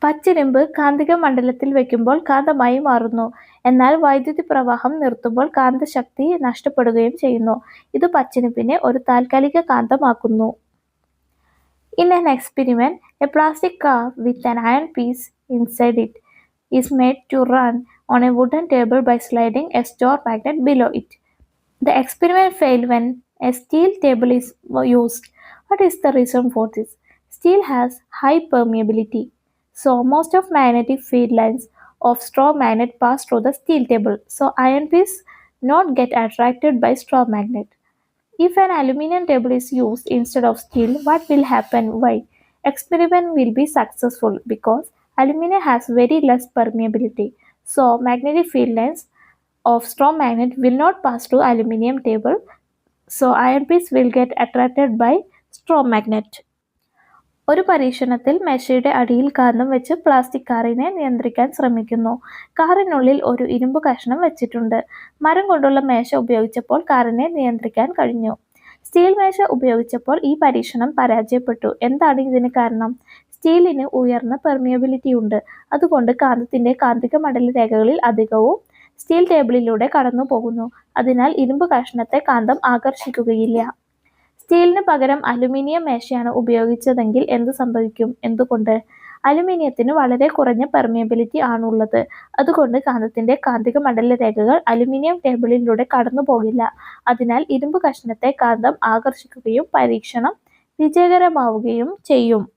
പച്ചിരുമ്പ് കാന്തിക മണ്ഡലത്തിൽ വയ്ക്കുമ്പോൾ കാന്തമായി മാറുന്നു. എന്നാൽ വൈദ്യുതി പ്രവാഹം നിർത്തുമ്പോൾ കാന്തശക്തി നഷ്ടപ്പെടുകയും ചെയ്യുന്നു. ഇത് പച്ചിരുമ്പിനെ ഒരു താൽക്കാലിക കാന്തമാക്കുന്നു. In an experiment, a plastic car with an iron piece inside it is made to run on a wooden table by sliding a store magnet below it. The experiment failed when a steel table is used. What is the reason for this? Steel has high permeability, so most of magnetic field lines of straw magnet pass through the steel table, so iron piece not get attracted by straw magnet. If an aluminum table is used instead of steel, what will happen? Why? Experiment will be successful because aluminum has very less permeability, so magnetic field lines of straw magnet will not pass through aluminum table, so iron piece will get attracted by straw magnet. ഒരു പരീക്ഷണത്തിൽ മേശയുടെ അടിയിൽ കാന്തം വെച്ച് പ്ലാസ്റ്റിക് കാറിനെ നിയന്ത്രിക്കാൻ ശ്രമിക്കുന്നു. കാറിനുള്ളിൽ ഒരു ഇരുമ്പ് കഷ്ണം വെച്ചിട്ടുണ്ട്. മരം കൊണ്ടുള്ള മേശ ഉപയോഗിച്ചപ്പോൾ കാറിനെ നിയന്ത്രിക്കാൻ കഴിഞ്ഞു. സ്റ്റീൽ മേശ ഉപയോഗിച്ചപ്പോൾ ഈ പരീക്ഷണം പരാജയപ്പെട്ടു. എന്താണ് ഇതിന് കാരണം? സ്റ്റീലിന് ഉയർന്ന പെർമിയബിലിറ്റി ഉണ്ട്. അതുകൊണ്ട് കാന്തത്തിന്റെ കാന്തിക മണ്ഡല രേഖകളിൽ അധികവും സ്റ്റീൽ ടേബിളിലൂടെ കടന്നു പോകുന്നു. അതിനാൽ ഇരുമ്പ് കഷ്ണത്തെ കാന്തം ആകർഷിക്കുകയില്ല. സ്റ്റീലിന് പകരം അലുമിനിയം മേശയാണ് ഉപയോഗിച്ചതെങ്കിൽ എന്ത് സംഭവിക്കും? എന്തുകൊണ്ട്? അലുമിനിയത്തിന് വളരെ കുറഞ്ഞ പെർമിയബിലിറ്റി ആണുള്ളത്. അതുകൊണ്ട് കാന്തത്തിന്റെ കാന്തിക മണ്ഡല രേഖകൾ അലുമിനിയം ടേബിളിലൂടെ കടന്നു പോകില്ല. അതിനാൽ ഇരുമ്പ് കഷ്ണത്തെ കാന്തം ആകർഷിക്കുകയും പരീക്ഷണം വിജയകരമാവുകയും ചെയ്യും.